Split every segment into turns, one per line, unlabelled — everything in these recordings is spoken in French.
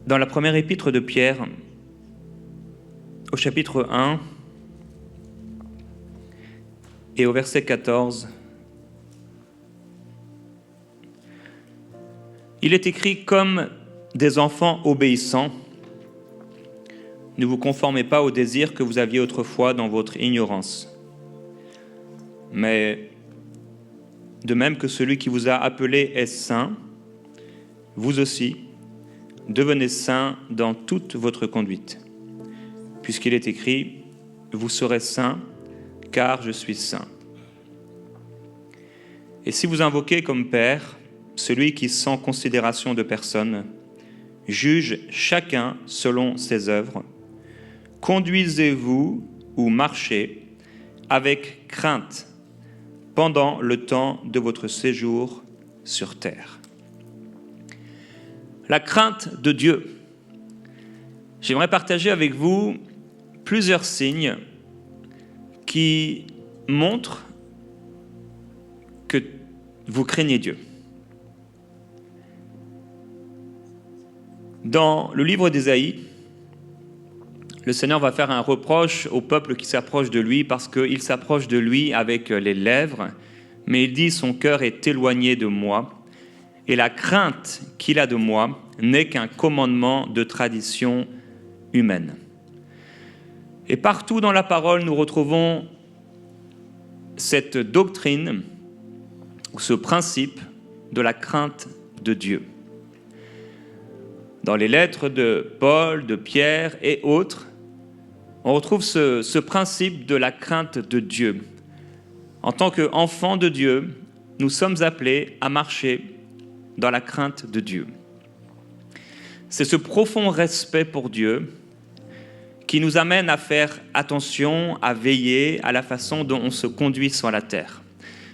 Dans la première épître de Pierre, au chapitre 1 et au verset 14, il est écrit « Comme des enfants obéissants, ne vous conformez pas aux désirs que vous aviez autrefois dans votre ignorance. Mais de même que celui qui vous a appelé est saint, vous aussi, devenez saints dans toute votre conduite. Puisqu'il est écrit, vous serez saints, car je suis saint. Et si vous invoquez comme Père celui qui, sans considération de personne, juge chacun selon ses œuvres, conduisez-vous ou marchez avec crainte pendant le temps de votre séjour sur terre. » La crainte de Dieu. J'aimerais partager avec vous plusieurs signes qui montrent que vous craignez Dieu. Dans le livre d'Ésaïe, le Seigneur va faire un reproche au peuple qui s'approche de lui parce qu'il s'approche de lui avec les lèvres, mais il dit « Son cœur est éloigné de moi ». Et la crainte qu'il a de moi n'est qu'un commandement de tradition humaine. Et partout dans la parole, nous retrouvons cette doctrine, ou ce principe de la crainte de Dieu. Dans les lettres de Paul, de Pierre et autres, on retrouve ce principe de la crainte de Dieu. En tant qu'enfants de Dieu, nous sommes appelés à marcher dans la crainte de Dieu. C'est ce profond respect pour Dieu qui nous amène à faire attention, à veiller à la façon dont on se conduit sur la terre.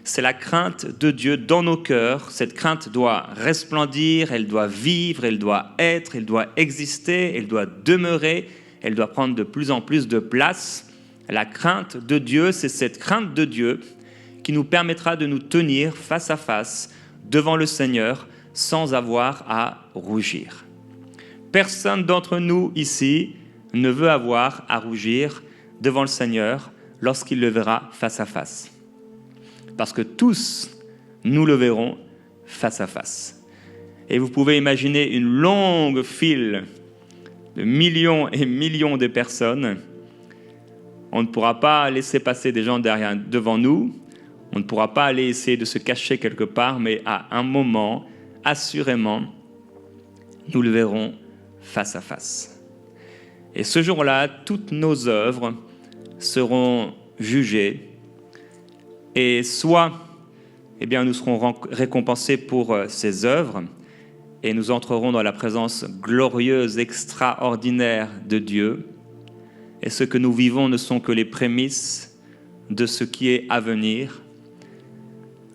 C'est la crainte de Dieu dans nos cœurs. Cette crainte doit resplendir, elle doit vivre, elle doit être, elle doit exister, elle doit demeurer, elle doit prendre de plus en plus de place. La crainte de Dieu, c'est cette crainte de Dieu qui nous permettra de nous tenir face à face devant le Seigneur sans avoir à rougir. Personne d'entre nous ici ne veut avoir à rougir devant le Seigneur lorsqu'il le verra face à face. Parce que tous, nous le verrons face à face. Et vous pouvez imaginer une longue file de millions et millions de personnes. On ne pourra pas laisser passer des gens devant nous. On ne pourra pas aller essayer de se cacher quelque part, mais à un moment, assurément, nous le verrons face à face. Et ce jour-là, toutes nos œuvres seront jugées et soit nous serons récompensés pour ces œuvres et nous entrerons dans la présence glorieuse, extraordinaire de Dieu. Et ce que nous vivons ne sont que les prémices de ce qui est à venir.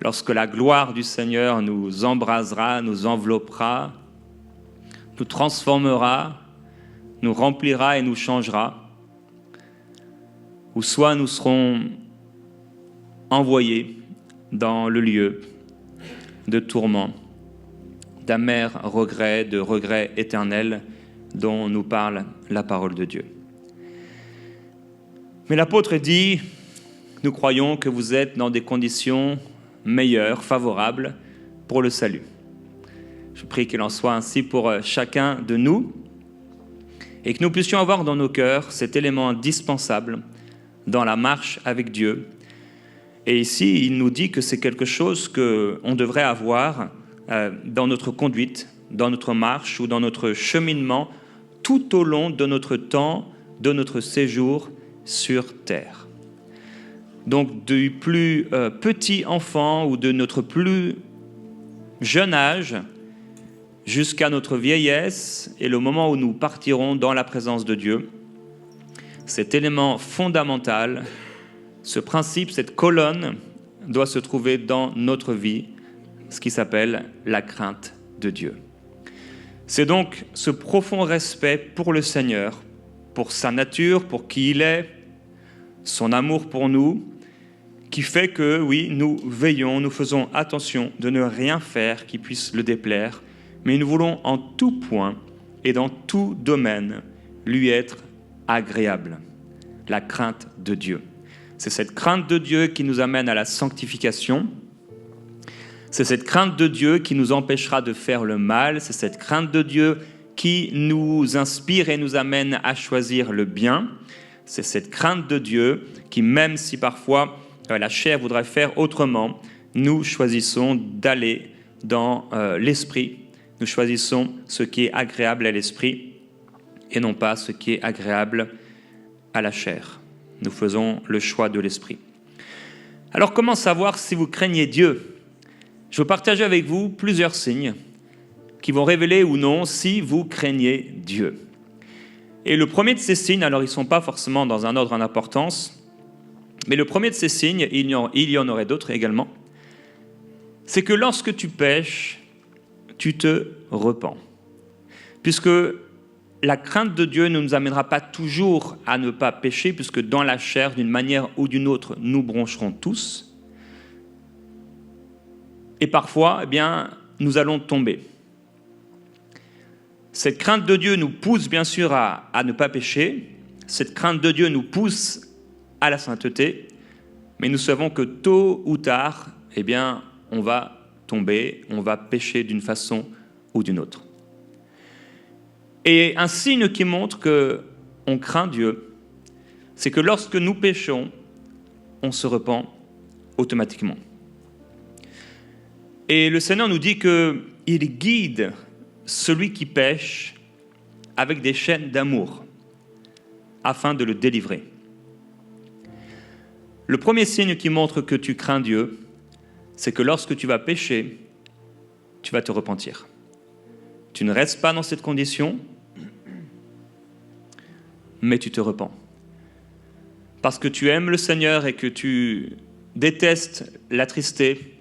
Lorsque la gloire du Seigneur nous embrasera, nous enveloppera, nous transformera, nous remplira et nous changera, ou soit nous serons envoyés dans le lieu de tourment, d'amers regrets, de regrets éternels dont nous parle la parole de Dieu. Mais l'apôtre dit, nous croyons que vous êtes dans des conditions meilleures, favorables pour le salut. Je prie qu'il en soit ainsi pour chacun de nous et que nous puissions avoir dans nos cœurs cet élément indispensable dans la marche avec Dieu. Et ici, il nous dit que c'est quelque chose qu'on devrait avoir dans notre conduite, dans notre marche ou dans notre cheminement tout au long de notre temps, de notre séjour sur terre. Donc du plus petit enfant ou de notre plus jeune âge jusqu'à notre vieillesse et le moment où nous partirons dans la présence de Dieu, cet élément fondamental, ce principe, cette colonne doit se trouver dans notre vie, ce qui s'appelle la crainte de Dieu. C'est donc ce profond respect pour le Seigneur, pour sa nature, pour qui il est, son amour pour nous, qui fait que, oui, nous veillons, nous faisons attention de ne rien faire qui puisse le déplaire, mais nous voulons en tout point et dans tout domaine lui être agréable. La crainte de Dieu. C'est cette crainte de Dieu qui nous amène à la sanctification. C'est cette crainte de Dieu qui nous empêchera de faire le mal. C'est cette crainte de Dieu qui nous inspire et nous amène à choisir le bien. C'est cette crainte de Dieu qui, même si parfois la chair voudrait faire autrement, nous choisissons d'aller dans l'esprit. Nous choisissons ce qui est agréable à l'esprit et non pas ce qui est agréable à la chair. Nous faisons le choix de l'esprit. Alors comment savoir si vous craignez Dieu ? Je vais partager avec vous plusieurs signes qui vont révéler ou non si vous craignez Dieu. Et le premier de ces signes, alors ils ne sont pas forcément dans un ordre en importance, mais le premier de ces signes, il y en aurait d'autres également, c'est que lorsque tu pêches, tu te repens. Puisque la crainte de Dieu ne nous amènera pas toujours à ne pas pécher, puisque dans la chair, d'une manière ou d'une autre, nous broncherons tous. Et parfois, nous allons tomber. Cette crainte de Dieu nous pousse bien sûr à ne pas pécher. Cette crainte de Dieu nous pousse à la sainteté. Mais nous savons que tôt ou tard, on va tomber, on va pécher d'une façon ou d'une autre. Et un signe qui montre qu'on craint Dieu, c'est que lorsque nous péchons, on se repent automatiquement. Et le Seigneur nous dit qu'il guide celui qui pêche avec des chaînes d'amour, afin de le délivrer. Le premier signe qui montre que tu crains Dieu, c'est que lorsque tu vas pécher, tu vas te repentir. Tu ne restes pas dans cette condition, mais tu te repens. Parce que tu aimes le Seigneur et que tu détestes l'attrister,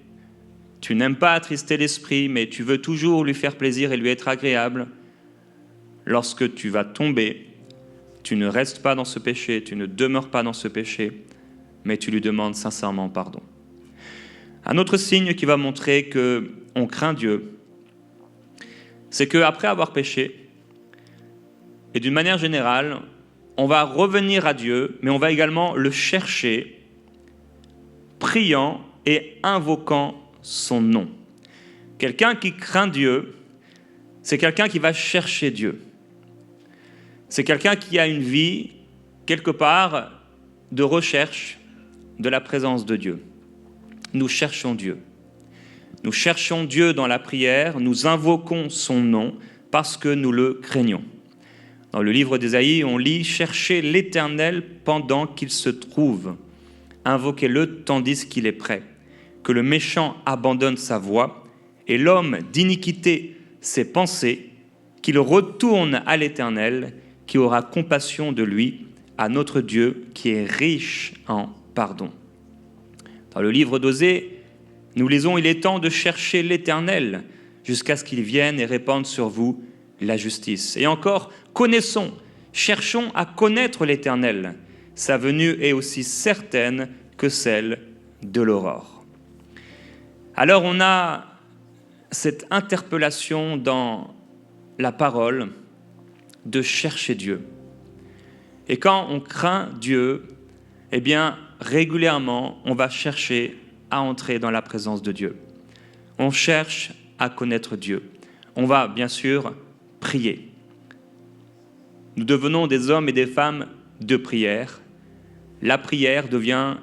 tu n'aimes pas attrister l'esprit, mais tu veux toujours lui faire plaisir et lui être agréable. Lorsque tu vas tomber, tu ne restes pas dans ce péché, tu ne demeures pas dans ce péché, mais tu lui demandes sincèrement pardon. Un autre signe qui va montrer qu'on craint Dieu, c'est qu'après avoir péché, et d'une manière générale, on va revenir à Dieu, mais on va également le chercher, priant et invoquant son nom. Quelqu'un qui craint Dieu, c'est quelqu'un qui va chercher Dieu. C'est quelqu'un qui a une vie, quelque part, de recherche de la présence de Dieu. Nous cherchons Dieu. Nous cherchons Dieu dans la prière, nous invoquons son nom parce que nous le craignons. Dans le livre d'Ésaïe, on lit « Cherchez l'Éternel pendant qu'il se trouve. Invoquez-le tandis qu'il est prêt. Que le méchant abandonne sa voie et l'homme d'iniquité ses pensées, qu'il retourne à l'Éternel, qui aura compassion de lui, à notre Dieu qui est riche en pardon. » Dans le livre d'Osée, nous lisons « Il est temps de chercher l'Éternel jusqu'à ce qu'il vienne et répande sur vous la justice. » Et encore, connaissons, cherchons à connaître l'Éternel. Sa venue est aussi certaine que celle de l'aurore. Alors on a cette interpellation dans la parole de chercher Dieu. Et quand on craint Dieu, régulièrement, on va chercher à entrer dans la présence de Dieu. On cherche à connaître Dieu. On va, bien sûr, prier. Nous devenons des hommes et des femmes de prière. La prière devient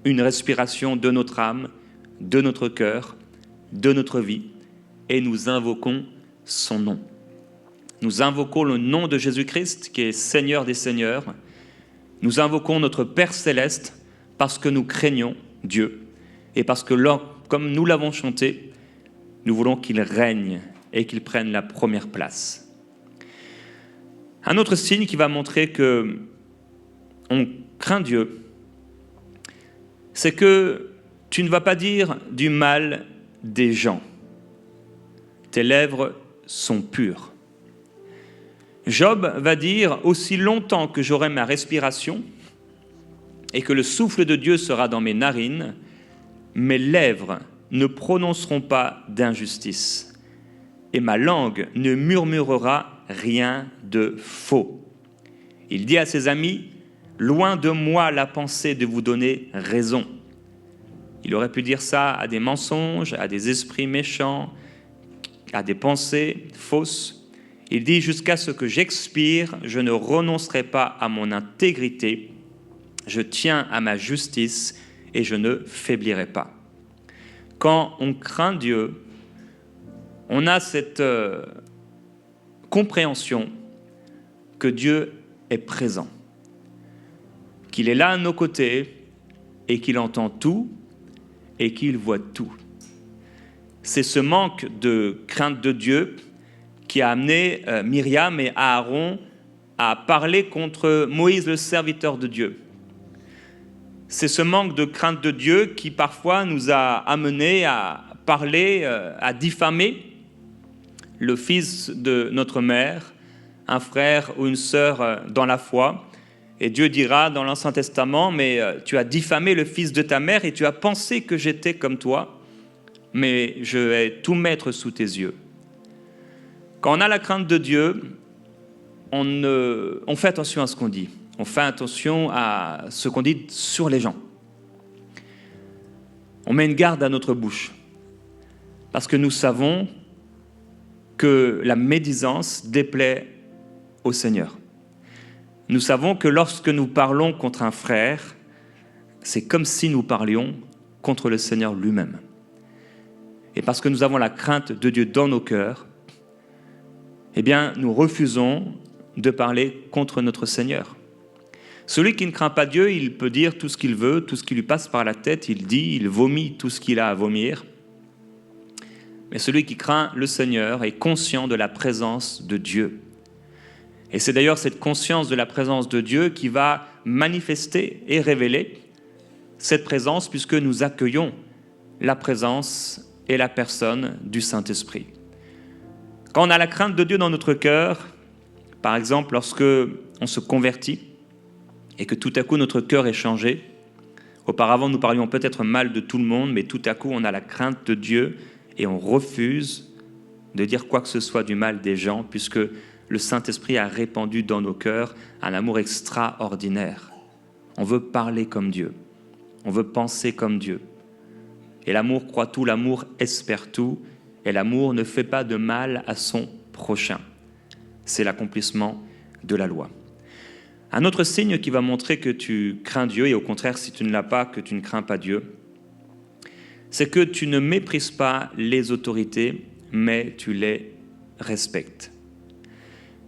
une respiration de notre âme, de notre cœur, de notre vie, et nous invoquons son nom. Nous invoquons le nom de Jésus-Christ, qui est Seigneur des Seigneurs. Nous invoquons notre Père Céleste parce que nous craignons Dieu et parce que, comme nous l'avons chanté, nous voulons qu'il règne et qu'il prenne la première place. Un autre signe qui va montrer qu'on craint Dieu, c'est que tu ne vas pas dire du mal des gens. Tes lèvres sont pures. Job va dire « Aussi longtemps que j'aurai ma respiration et que le souffle de Dieu sera dans mes narines, mes lèvres ne prononceront pas d'injustice et ma langue ne murmurera rien de faux. Il dit à ses amis, « Loin de moi la pensée de vous donner raison. » Il aurait pu dire ça à des mensonges, à des esprits méchants, à des pensées fausses. Il dit « Jusqu'à ce que j'expire, je ne renoncerai pas à mon intégrité. Je tiens à ma justice et je ne faiblirai pas. » Quand on craint Dieu, on a cette compréhension que Dieu est présent, qu'il est là à nos côtés et qu'il entend tout et qu'il voit tout. C'est ce manque de crainte de Dieu qui a amené Myriam et Aaron à parler contre Moïse, le serviteur de Dieu. C'est ce manque de crainte de Dieu qui parfois nous a amenés à parler, à diffamer le fils de notre mère, un frère ou une sœur dans la foi. Et Dieu dira dans l'Ancien Testament, mais tu as diffamé le fils de ta mère et tu as pensé que j'étais comme toi, mais je vais tout mettre sous tes yeux. Quand on a la crainte de Dieu, on fait attention à ce qu'on dit. On fait attention à ce qu'on dit sur les gens. On met une garde à notre bouche. Parce que nous savons que la médisance déplaît au Seigneur. Nous savons que lorsque nous parlons contre un frère, c'est comme si nous parlions contre le Seigneur lui-même. Et parce que nous avons la crainte de Dieu dans nos cœurs, eh bien, nous refusons de parler contre notre Seigneur. Celui qui ne craint pas Dieu, il peut dire tout ce qu'il veut, tout ce qui lui passe par la tête, il dit, il vomit tout ce qu'il a à vomir. Mais celui qui craint le Seigneur est conscient de la présence de Dieu. Et c'est d'ailleurs cette conscience de la présence de Dieu qui va manifester et révéler cette présence puisque nous accueillons la présence et la personne du Saint-Esprit. Quand on a la crainte de Dieu dans notre cœur, par exemple lorsque on se convertit et que tout à coup notre cœur est changé, auparavant nous parlions peut-être mal de tout le monde, mais tout à coup on a la crainte de Dieu et on refuse de dire quoi que ce soit du mal des gens puisque le Saint-Esprit a répandu dans nos cœurs un amour extraordinaire. On veut parler comme Dieu. On veut penser comme Dieu. Et l'amour croit tout, l'amour espère tout, et l'amour ne fait pas de mal à son prochain. C'est l'accomplissement de la loi. Un autre signe qui va montrer que tu crains Dieu, et au contraire, si tu ne l'as pas, que tu ne crains pas Dieu, c'est que tu ne méprises pas les autorités, mais tu les respectes.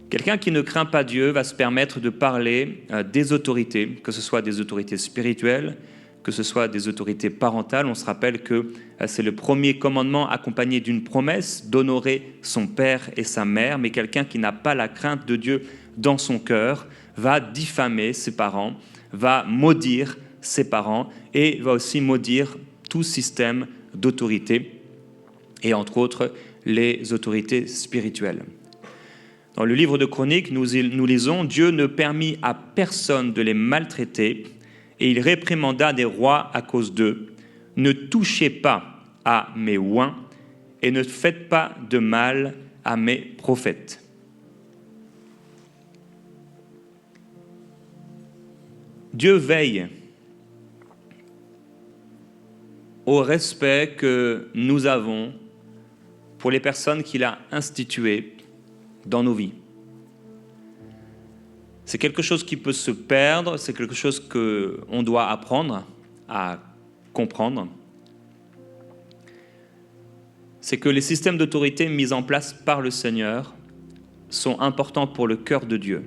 Quelqu'un qui ne craint pas Dieu va se permettre de parler des autorités, que ce soit des autorités spirituelles, que ce soit des autorités parentales. On se rappelle que c'est le premier commandement accompagné d'une promesse d'honorer son père et sa mère, mais quelqu'un qui n'a pas la crainte de Dieu dans son cœur va diffamer ses parents, va maudire ses parents et va aussi maudire tout système d'autorité, et entre autres les autorités spirituelles. Dans le livre de Chroniques, nous lisons « Dieu ne permit à personne de les maltraiter et il réprimanda des rois à cause d'eux. Ne touchez pas à mes oins et ne faites pas de mal à mes prophètes. » Dieu veille au respect que nous avons pour les personnes qu'il a instituées dans nos vies. C'est quelque chose qui peut se perdre, c'est quelque chose qu'on doit apprendre à comprendre. C'est que les systèmes d'autorité mis en place par le Seigneur sont importants pour le cœur de Dieu.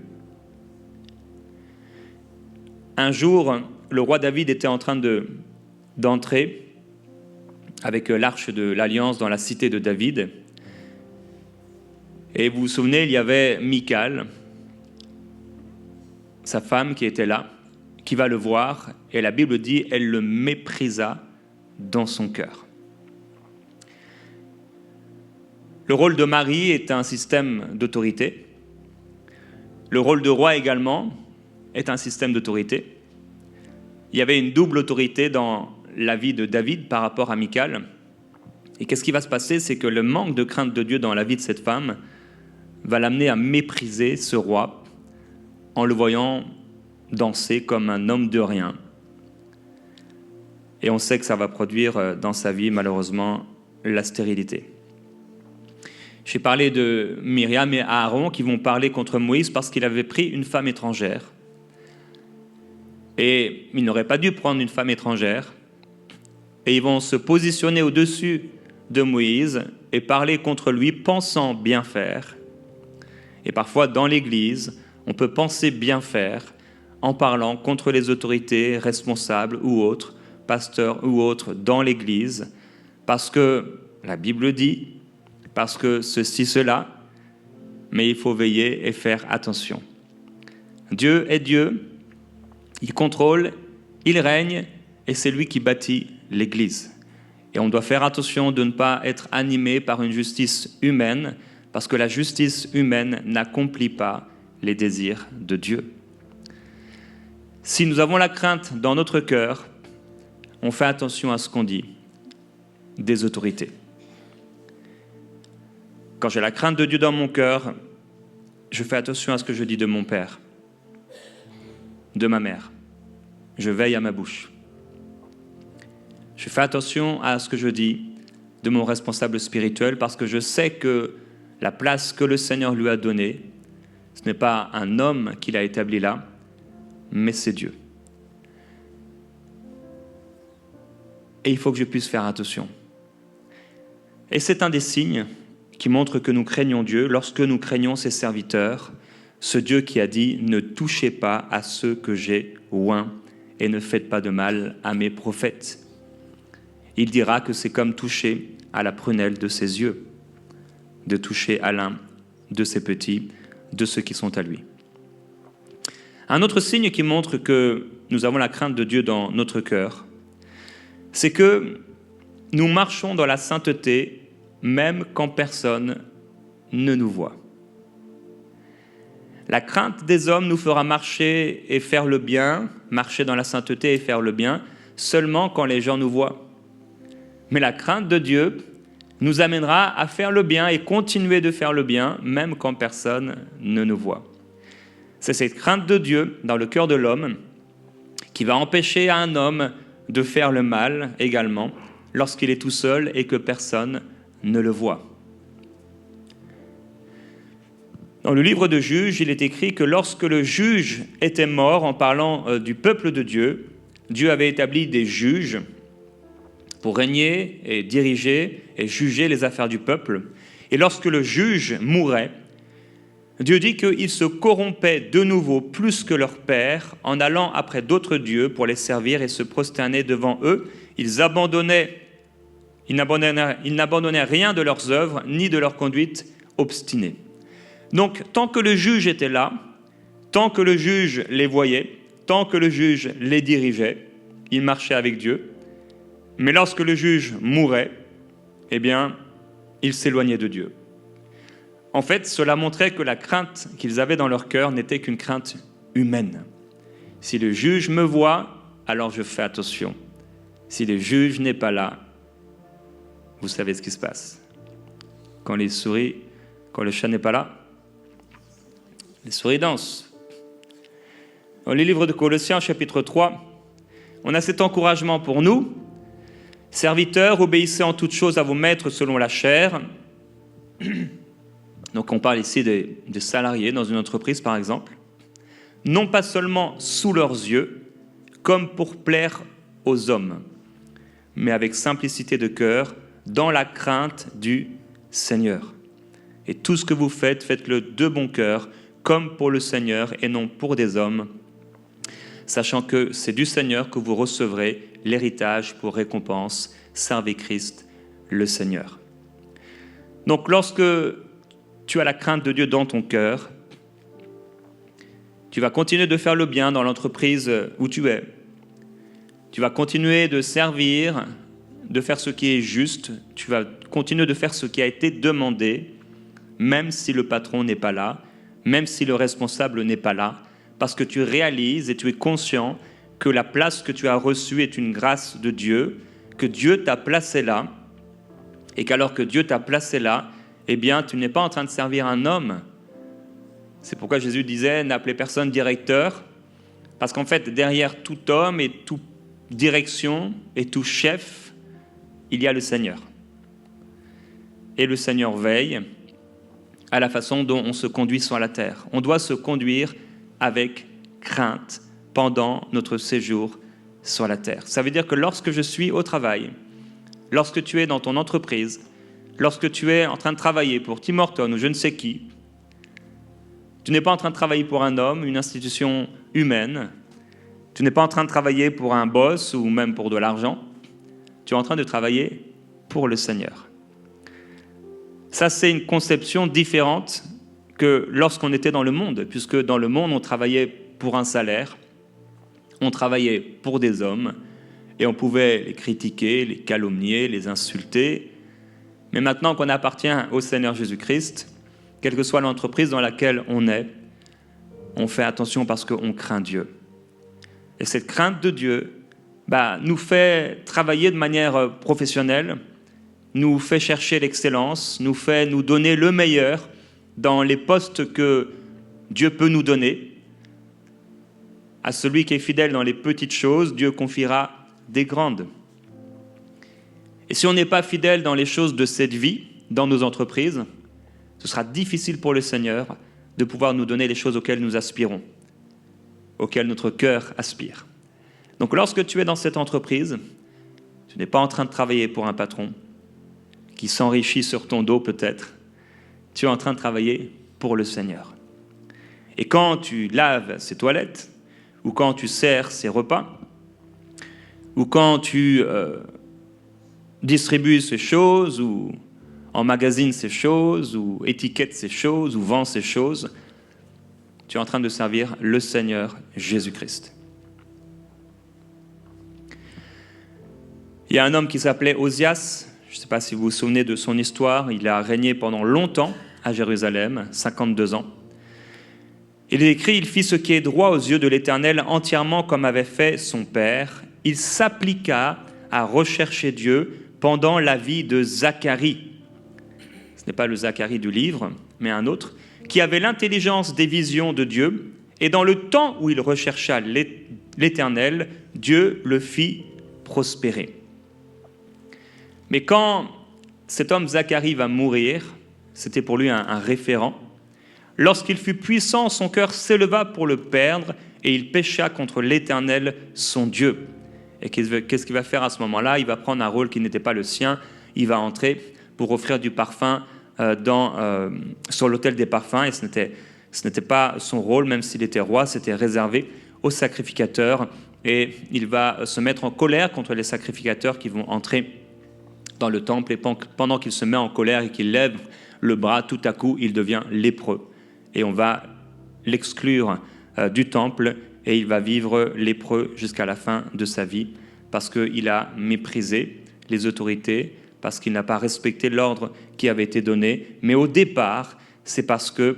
Un jour, le roi David était en train d'entrer avec l'arche de l'Alliance dans la cité de David. Et vous vous souvenez, il y avait Michal, sa femme qui était là, qui va le voir, et la Bible dit, elle le méprisa dans son cœur. Le rôle de mari est un système d'autorité. Le rôle de roi également est un système d'autorité. Il y avait une double autorité dans la vie de David par rapport à Michal. Et qu'est-ce qui va se passer? C'est que le manque de crainte de Dieu dans la vie de cette femme va l'amener à mépriser ce roi en le voyant danser comme un homme de rien. Et on sait que ça va produire dans sa vie, malheureusement, la stérilité. J'ai parlé de Myriam et Aaron qui vont parler contre Moïse parce qu'il avait pris une femme étrangère. Et il n'aurait pas dû prendre une femme étrangère. Et ils vont se positionner au-dessus de Moïse et parler contre lui, pensant bien faire. Et parfois, dans l'Église, on peut penser bien faire en parlant contre les autorités responsables ou autres, pasteurs ou autres dans l'Église, parce que la Bible dit, parce que ceci, cela, mais il faut veiller et faire attention. Dieu est Dieu, il contrôle, il règne, et c'est lui qui bâtit l'Église. Et on doit faire attention de ne pas être animé par une justice humaine, parce que la justice humaine n'accomplit pas les désirs de Dieu. Si nous avons la crainte dans notre cœur, on fait attention à ce qu'on dit des autorités. Quand j'ai la crainte de Dieu dans mon cœur, je fais attention à ce que je dis de mon père, de ma mère. Je veille à ma bouche. Je fais attention à ce que je dis de mon responsable spirituel parce que je sais que la place que le Seigneur lui a donnée, ce n'est pas un homme qui l'a établi là, mais c'est Dieu. Et il faut que je puisse faire attention. Et c'est un des signes qui montre que nous craignons Dieu lorsque nous craignons ses serviteurs, ce Dieu qui a dit « Ne touchez pas à ceux que j'ai oints et ne faites pas de mal à mes prophètes ». Il dira que c'est comme toucher à la prunelle de ses yeux, de toucher à l'un de ses petits, de ceux qui sont à lui. Un autre signe qui montre que nous avons la crainte de Dieu dans notre cœur, c'est que nous marchons dans la sainteté même quand personne ne nous voit. La crainte des hommes nous fera marcher et faire le bien, marcher dans la sainteté et faire le bien, seulement quand les gens nous voient. Mais la crainte de Dieu nous amènera à faire le bien et continuer de faire le bien, même quand personne ne nous voit. C'est cette crainte de Dieu dans le cœur de l'homme qui va empêcher à un homme de faire le mal également lorsqu'il est tout seul et que personne ne le voit. Dans le livre de Juges, il est écrit que lorsque le juge était mort, en parlant du peuple de Dieu, Dieu avait établi des juges pour régner et diriger et juger les affaires du peuple. Et lorsque le juge mourait, Dieu dit qu'ils se corrompaient de nouveau plus que leur père en allant après d'autres dieux pour les servir et se prosterner devant eux. Ils n'abandonnaient rien de leurs œuvres ni de leur conduite obstinée. Donc, tant que le juge était là, tant que le juge les voyait, tant que le juge les dirigeait, ils marchaient avec Dieu. Mais lorsque le juge mourait, eh bien, ils s'éloignaient de Dieu. En fait, cela montrait que la crainte qu'ils avaient dans leur cœur n'était qu'une crainte humaine. Si le juge me voit, alors je fais attention. Si le juge n'est pas là, vous savez ce qui se passe. Quand le chat n'est pas là, les souris dansent. Dans le livre de Colossiens, chapitre 3, on a cet encouragement pour nous. Serviteurs, obéissez en toutes choses à vos maîtres selon la chair. Donc on parle ici des salariés dans une entreprise, par exemple. Non pas seulement sous leurs yeux, comme pour plaire aux hommes, mais avec simplicité de cœur, dans la crainte du Seigneur. Et tout ce que vous faites, faites-le de bon cœur, comme pour le Seigneur et non pour des hommes, sachant que c'est du Seigneur que vous recevrez l'héritage pour récompense. Servez Christ, le Seigneur. Donc lorsque tu as la crainte de Dieu dans ton cœur, tu vas continuer de faire le bien dans l'entreprise où tu es. Tu vas continuer de servir, de faire ce qui est juste. Tu vas continuer de faire ce qui a été demandé, même si le patron n'est pas là, même si le responsable n'est pas là, parce que tu réalises et tu es conscient que la place que tu as reçue est une grâce de Dieu, que Dieu t'a placé là, et qu'alors que Dieu t'a placé là, eh bien, tu n'es pas en train de servir un homme, C'est pourquoi Jésus disait « N'appelez personne directeur », parce qu'en fait, derrière tout homme et toute direction et tout chef, il y a le Seigneur. Et le Seigneur veille à la façon dont on se conduit sur la terre. On doit se conduire avec crainte pendant notre séjour sur la terre. Ça veut dire que lorsque je suis au travail, lorsque tu es dans ton entreprise, lorsque tu es en train de travailler pour Tim Hortons ou je ne sais qui, tu n'es pas en train de travailler pour un homme, une institution humaine, tu n'es pas en train de travailler pour un boss ou même pour de l'argent, tu es en train de travailler pour le Seigneur. Ça, c'est une conception différente que lorsqu'on était dans le monde, puisque dans le monde, on travaillait pour un salaire, on travaillait pour des hommes, et on pouvait les critiquer, les calomnier, les insulter. Mais maintenant qu'on appartient au Seigneur Jésus-Christ, quelle que soit l'entreprise dans laquelle on est, on fait attention parce qu'on craint Dieu. Et cette crainte de Dieu nous fait travailler de manière professionnelle, nous fait chercher l'excellence, nous fait nous donner le meilleur dans les postes que Dieu peut nous donner. À celui qui est fidèle dans les petites choses, Dieu confiera des grandes. Et si on n'est pas fidèle dans les choses de cette vie, dans nos entreprises, ce sera difficile pour le Seigneur de pouvoir nous donner les choses auxquelles nous aspirons, auxquelles notre cœur aspire. Donc lorsque tu es dans cette entreprise, tu n'es pas en train de travailler pour un patron qui s'enrichit sur ton dos peut-être, tu es en train de travailler pour le Seigneur. Et quand tu laves ses toilettes, ou quand tu sers ses repas, ou quand tu distribues ces choses, ou emmagasines ces choses, ou étiquettes ces choses, ou vends ces choses, tu es en train de servir le Seigneur Jésus-Christ. Il y a un homme qui s'appelait Osias, je ne sais pas si vous vous souvenez de son histoire, il a régné pendant longtemps à Jérusalem, 52 ans. Il est écrit, il fit ce qui est droit aux yeux de l'Éternel entièrement comme avait fait son père. Il s'appliqua à rechercher Dieu pendant la vie de Zacharie. Ce n'est pas le Zacharie du livre, mais un autre, qui avait l'intelligence des visions de Dieu. Et dans le temps où il rechercha l'Éternel, Dieu le fit prospérer. Mais quand cet homme Zacharie va mourir, c'était pour lui un référent. Lorsqu'il fut puissant, son cœur s'éleva pour le perdre et il pécha contre l'Éternel, son Dieu. Et qu'est-ce qu'il va faire à ce moment-là ? Il va prendre un rôle qui n'était pas le sien. Il va entrer pour offrir du parfum sur l'autel des parfums. Et ce n'était pas son rôle, même s'il était roi, c'était réservé aux sacrificateurs. Et il va se mettre en colère contre les sacrificateurs qui vont entrer dans le temple. Et pendant qu'il se met en colère et qu'il lève le bras, tout à coup, il devient lépreux. Et on va l'exclure du temple et il va vivre lépreux jusqu'à la fin de sa vie parce qu'il a méprisé les autorités, parce qu'il n'a pas respecté l'ordre qui avait été donné. Mais au départ, c'est parce que,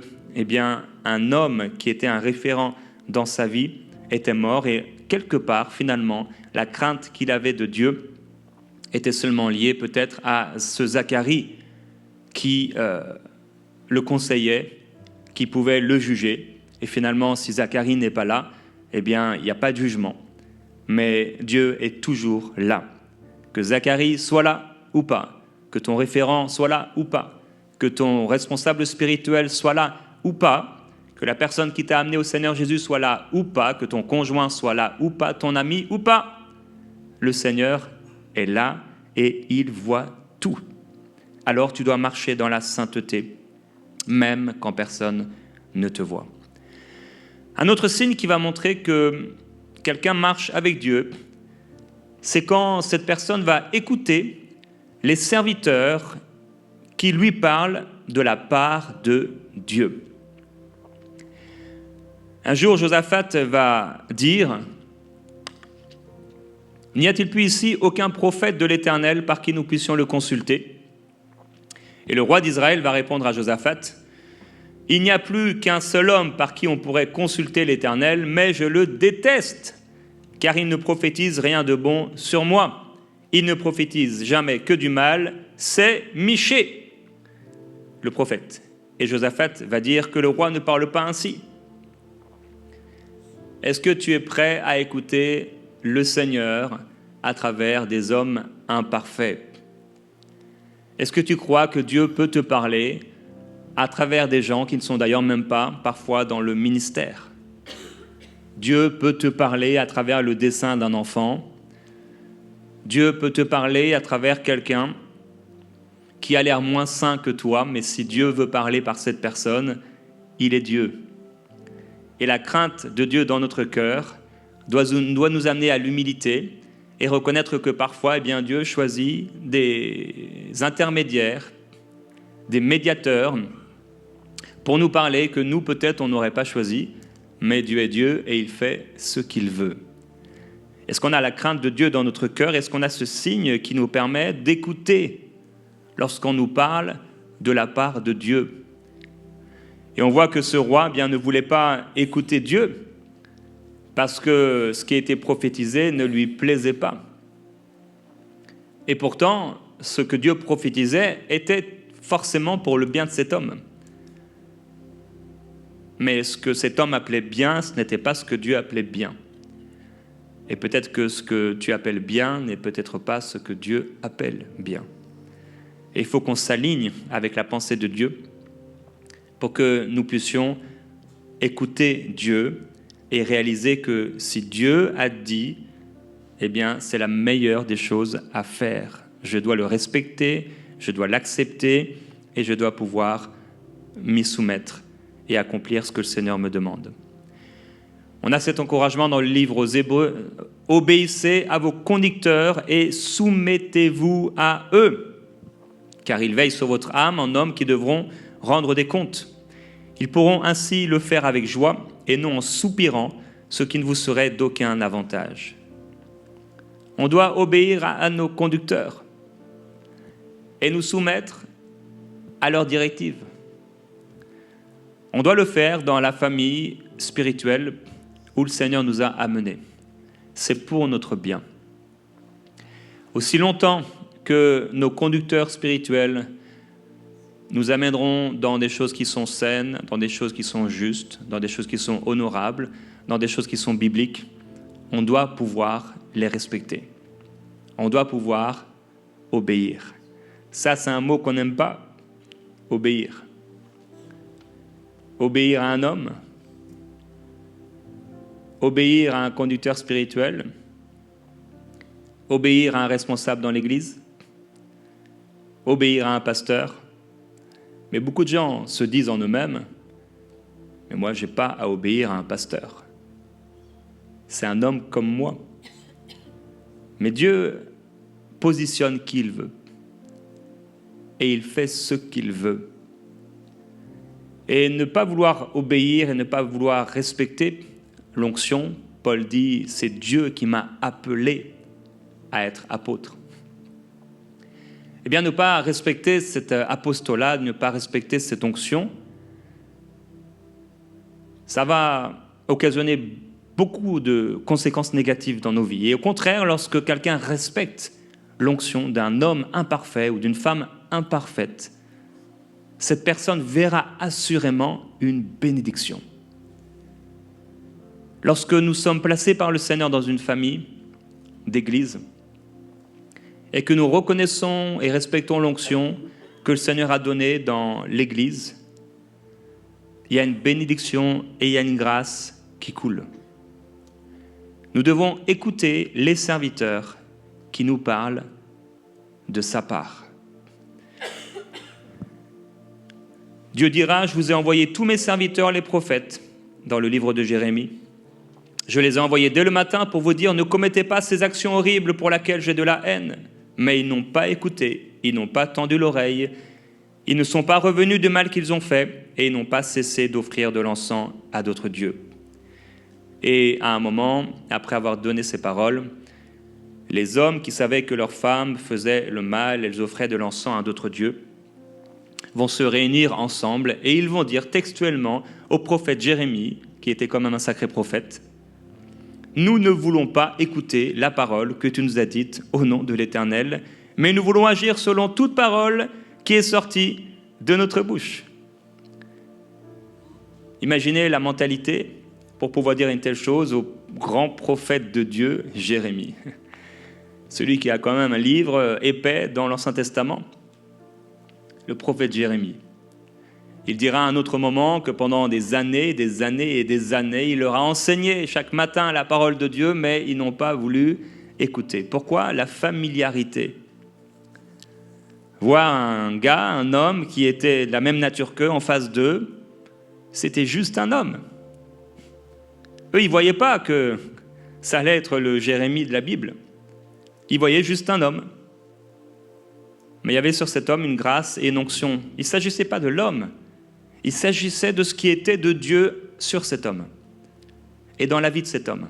un homme qui était un référent dans sa vie était mort et quelque part, finalement, la crainte qu'il avait de Dieu était seulement liée peut-être à ce Zacharie qui le conseillait, qui pouvait le juger. Et finalement, si Zacharie n'est pas là, il n'y a pas de jugement. Mais Dieu est toujours là. Que Zacharie soit là ou pas, que ton référent soit là ou pas, que ton responsable spirituel soit là ou pas, que la personne qui t'a amené au Seigneur Jésus soit là ou pas, que ton conjoint soit là ou pas, ton ami ou pas, le Seigneur est là et il voit tout. Alors tu dois marcher dans la sainteté, même quand personne ne te voit. Un autre signe qui va montrer que quelqu'un marche avec Dieu, c'est quand cette personne va écouter les serviteurs qui lui parlent de la part de Dieu. Un jour, Josaphat va dire « N'y a-t-il plus ici aucun prophète de l'Éternel par qui nous puissions le consulter ?» Et le roi d'Israël va répondre à Josaphat « Il n'y a plus qu'un seul homme par qui on pourrait consulter l'Éternel, mais je le déteste, car il ne prophétise rien de bon sur moi. Il ne prophétise jamais que du mal, c'est Michée, le prophète. Et Josaphat va dire que le roi ne parle pas ainsi. Est-ce que tu es prêt à écouter le Seigneur à travers des hommes imparfaits? Est-ce que tu crois que Dieu peut te parler à travers des gens qui ne sont d'ailleurs même pas parfois dans le ministère? Dieu peut te parler à travers le dessein d'un enfant. Dieu peut te parler à travers quelqu'un qui a l'air moins saint que toi, mais si Dieu veut parler par cette personne, il est Dieu. Et la crainte de Dieu dans notre cœur doit nous amener à l'humilité et reconnaître que parfois, Dieu choisit des intermédiaires, des médiateurs pour nous parler que nous, peut-être, on n'aurait pas choisi, mais Dieu est Dieu et il fait ce qu'il veut. Est-ce qu'on a la crainte de Dieu dans notre cœur? Est-ce qu'on a ce signe qui nous permet d'écouter lorsqu'on nous parle de la part de Dieu? Et on voit que ce roi ne voulait pas écouter Dieu parce que ce qui a été prophétisé ne lui plaisait pas. Et pourtant, ce que Dieu prophétisait était forcément pour le bien de cet homme. Mais ce que cet homme appelait bien, ce n'était pas ce que Dieu appelait bien. Et peut-être que ce que tu appelles bien n'est peut-être pas ce que Dieu appelle bien. Et il faut qu'on s'aligne avec la pensée de Dieu pour que nous puissions écouter Dieu et réaliser que si Dieu a dit, c'est la meilleure des choses à faire. Je dois le respecter, je dois l'accepter et je dois pouvoir m'y soumettre et accomplir ce que le Seigneur me demande. On a cet encouragement dans le livre aux Hébreux. Obéissez à vos conducteurs et soumettez-vous à eux, car ils veillent sur votre âme en hommes qui devront rendre des comptes. Ils pourront ainsi le faire avec joie et non en soupirant, ce qui ne vous serait d'aucun avantage. On doit obéir à nos conducteurs et nous soumettre à leurs directives. On doit le faire dans la famille spirituelle où le Seigneur nous a amenés. C'est pour notre bien. Aussi longtemps que nos conducteurs spirituels nous amèneront dans des choses qui sont saines, dans des choses qui sont justes, dans des choses qui sont honorables, dans des choses qui sont bibliques, on doit pouvoir les respecter. On doit pouvoir obéir. Ça, c'est un mot qu'on n'aime pas, obéir. Obéir à un homme, obéir à un conducteur spirituel, obéir à un responsable dans l'église, obéir à un pasteur. Mais beaucoup de gens se disent en eux-mêmes, mais moi, je n'ai pas à obéir à un pasteur. C'est un homme comme moi. Mais Dieu positionne qui il veut. Et il fait ce qu'il veut. Et ne pas vouloir obéir et ne pas vouloir respecter l'onction, Paul dit, c'est Dieu qui m'a appelé à être apôtre. Ne pas respecter cet apostolat, ne pas respecter cette onction, ça va occasionner beaucoup de conséquences négatives dans nos vies. Et au contraire, lorsque quelqu'un respecte l'onction d'un homme imparfait ou d'une femme imparfaite, cette personne verra assurément une bénédiction. Lorsque nous sommes placés par le Seigneur dans une famille d'église et que nous reconnaissons et respectons l'onction que le Seigneur a donnée dans l'église, il y a une bénédiction et il y a une grâce qui coule. Nous devons écouter les serviteurs qui nous parlent de sa part. Dieu dira, je vous ai envoyé tous mes serviteurs, les prophètes, dans le livre de Jérémie. Je les ai envoyés dès le matin pour vous dire, ne commettez pas ces actions horribles pour lesquelles j'ai de la haine. Mais ils n'ont pas écouté, ils n'ont pas tendu l'oreille, ils ne sont pas revenus du mal qu'ils ont fait et ils n'ont pas cessé d'offrir de l'encens à d'autres dieux. Et à un moment, après avoir donné ces paroles, les hommes qui savaient que leurs femmes faisaient le mal, elles offraient de l'encens à d'autres dieux, vont se réunir ensemble et ils vont dire textuellement au prophète Jérémie, qui était quand même un sacré prophète, « Nous ne voulons pas écouter la parole que tu nous as dite au nom de l'Éternel, mais nous voulons agir selon toute parole qui est sortie de notre bouche. » Imaginez la mentalité pour pouvoir dire une telle chose au grand prophète de Dieu, Jérémie. Celui qui a quand même un livre épais dans l'Ancien Testament, le prophète Jérémie. Il dira à un autre moment que pendant des années et des années, il leur a enseigné chaque matin la parole de Dieu, mais ils n'ont pas voulu écouter. Pourquoi ? La familiarité. Voir un gars, un homme qui était de la même nature qu'eux, en face d'eux, c'était juste un homme. Eux, ils ne voyaient pas que ça allait être le Jérémie de la Bible. Ils voyaient juste un homme. Mais il y avait sur cet homme une grâce et une onction. Il ne s'agissait pas de l'homme. Il s'agissait de ce qui était de Dieu sur cet homme et dans la vie de cet homme.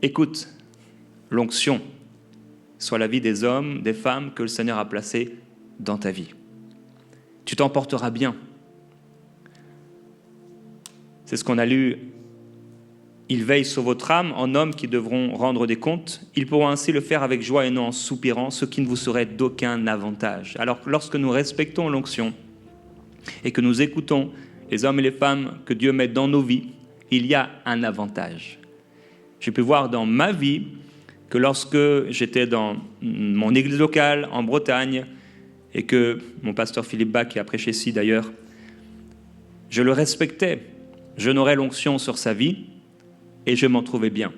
Écoute, l'onction soit la vie des hommes, des femmes que le Seigneur a placés dans ta vie. Tu t'en porteras bien. C'est ce qu'on a lu. Ils veillent sur votre âme en hommes qui devront rendre des comptes. Ils pourront ainsi le faire avec joie et non en soupirant, ce qui ne vous serait d'aucun avantage. Alors lorsque nous respectons l'onction et que nous écoutons les hommes et les femmes que Dieu met dans nos vies, il y a un avantage. J'ai pu voir dans ma vie que lorsque j'étais dans mon église locale en Bretagne et que mon pasteur Philippe Bach, qui a prêché ici d'ailleurs, je le respectais. J'honorais l'onction sur sa vie et je m'en trouvais bien.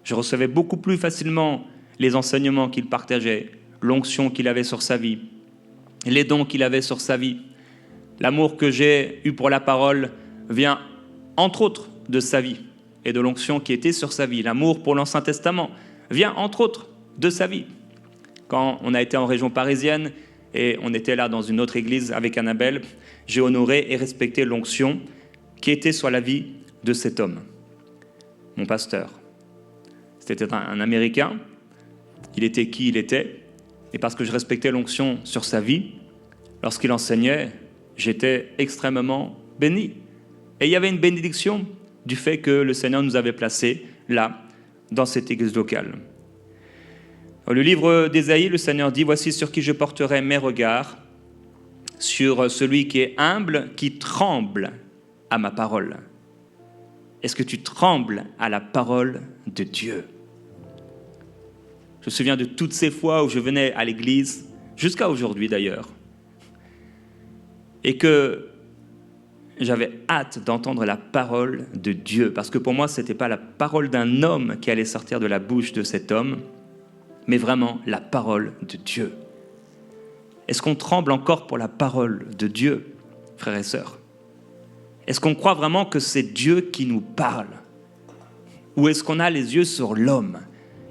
Je recevais beaucoup plus facilement les enseignements qu'il partageait, l'onction qu'il avait sur sa vie, les dons qu'il avait sur sa vie. L'amour que j'ai eu pour la parole vient, entre autres, de sa vie et de l'onction qui était sur sa vie. L'amour pour l'Ancien Testament vient, entre autres, de sa vie. Quand on a été en région parisienne et on était là dans une autre église avec Annabelle, j'ai honoré et respecté l'onction qui était sur la vie de cet homme, mon pasteur. C'était un Américain, il était qui il était, et parce que je respectais l'onction sur sa vie, lorsqu'il enseignait, j'étais extrêmement béni. Et il y avait une bénédiction du fait que le Seigneur nous avait placés là, dans cette église locale. Dans le livre d'Ésaïe, le Seigneur dit « Voici sur qui je porterai mes regards, sur celui qui est humble, qui tremble à ma parole. » Est-ce que tu trembles à la parole de Dieu ? Je me souviens de toutes ces fois où je venais à l'église, jusqu'à aujourd'hui d'ailleurs, et que j'avais hâte d'entendre la parole de Dieu, parce que pour moi, ce n'était pas la parole d'un homme qui allait sortir de la bouche de cet homme, mais vraiment la parole de Dieu. Est-ce qu'on tremble encore pour la parole de Dieu, frères et sœurs ? Est-ce qu'on croit vraiment que c'est Dieu qui nous parle ? Ou est-ce qu'on a les yeux sur l'homme ?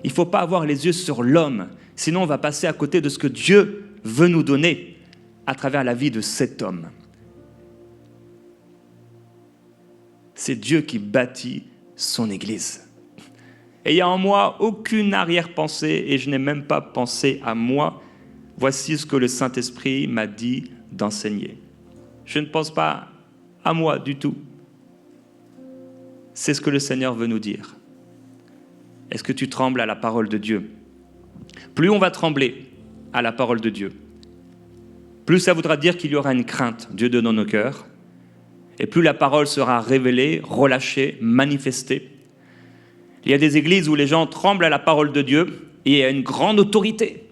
Il ne faut pas avoir les yeux sur l'homme, sinon on va passer à côté de ce que Dieu veut nous donner à travers la vie de cet homme. C'est Dieu qui bâtit son Église. Et il n'y a en moi aucune arrière-pensée, et je n'ai même pas pensé à moi. Voici ce que le Saint-Esprit m'a dit d'enseigner. Je ne pense pas à moi du tout. C'est ce que le Seigneur veut nous dire. Est-ce que tu trembles à la parole de Dieu ? Plus on va trembler à la parole de Dieu, plus ça voudra dire qu'il y aura une crainte, Dieu donne dans nos cœurs, et plus la parole sera révélée, relâchée, manifestée. Il y a des églises où les gens tremblent à la parole de Dieu et il y a une grande autorité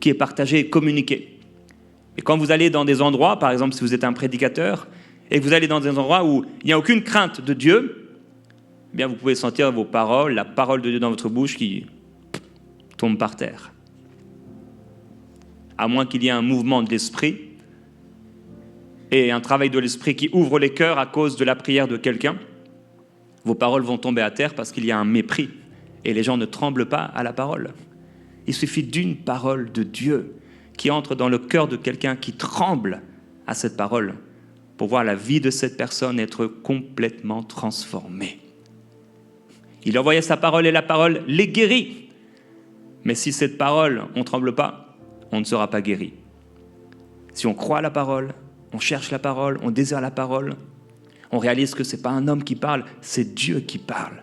qui est partagée et communiquée. Et quand vous allez dans des endroits, par exemple si vous êtes un prédicateur, et que vous allez dans des endroits où il n'y a aucune crainte de Dieu, eh bien vous pouvez sentir vos paroles, la parole de Dieu dans votre bouche qui tombe par terre. À moins qu'il y ait un mouvement de l'esprit et un travail de l'esprit qui ouvre les cœurs à cause de la prière de quelqu'un, vos paroles vont tomber à terre parce qu'il y a un mépris et les gens ne tremblent pas à la parole. Il suffit d'une parole de Dieu qui entre dans le cœur de quelqu'un qui tremble à cette parole pour voir la vie de cette personne être complètement transformée. Il envoyait sa parole et la parole les guérit. Mais si cette parole, on ne tremble pas, on ne sera pas guéri. Si on croit à la parole, on cherche la parole, on désire la parole, on réalise que ce n'est pas un homme qui parle, c'est Dieu qui parle.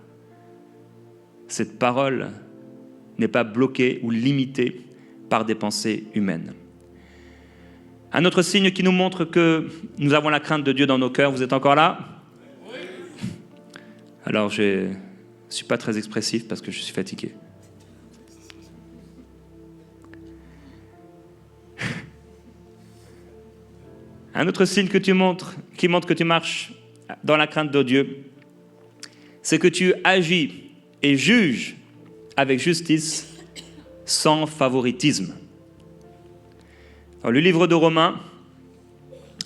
Cette parole n'est pas bloquée ou limitée par des pensées humaines. Un autre signe qui nous montre que nous avons la crainte de Dieu dans nos cœurs. Vous êtes encore là? Oui. Alors, je ne suis pas très expressif parce que je suis fatigué. Un autre signe que qui montre que tu marches dans la crainte de Dieu, c'est que tu agis et juges avec justice, sans favoritisme. Dans le livre de Romains,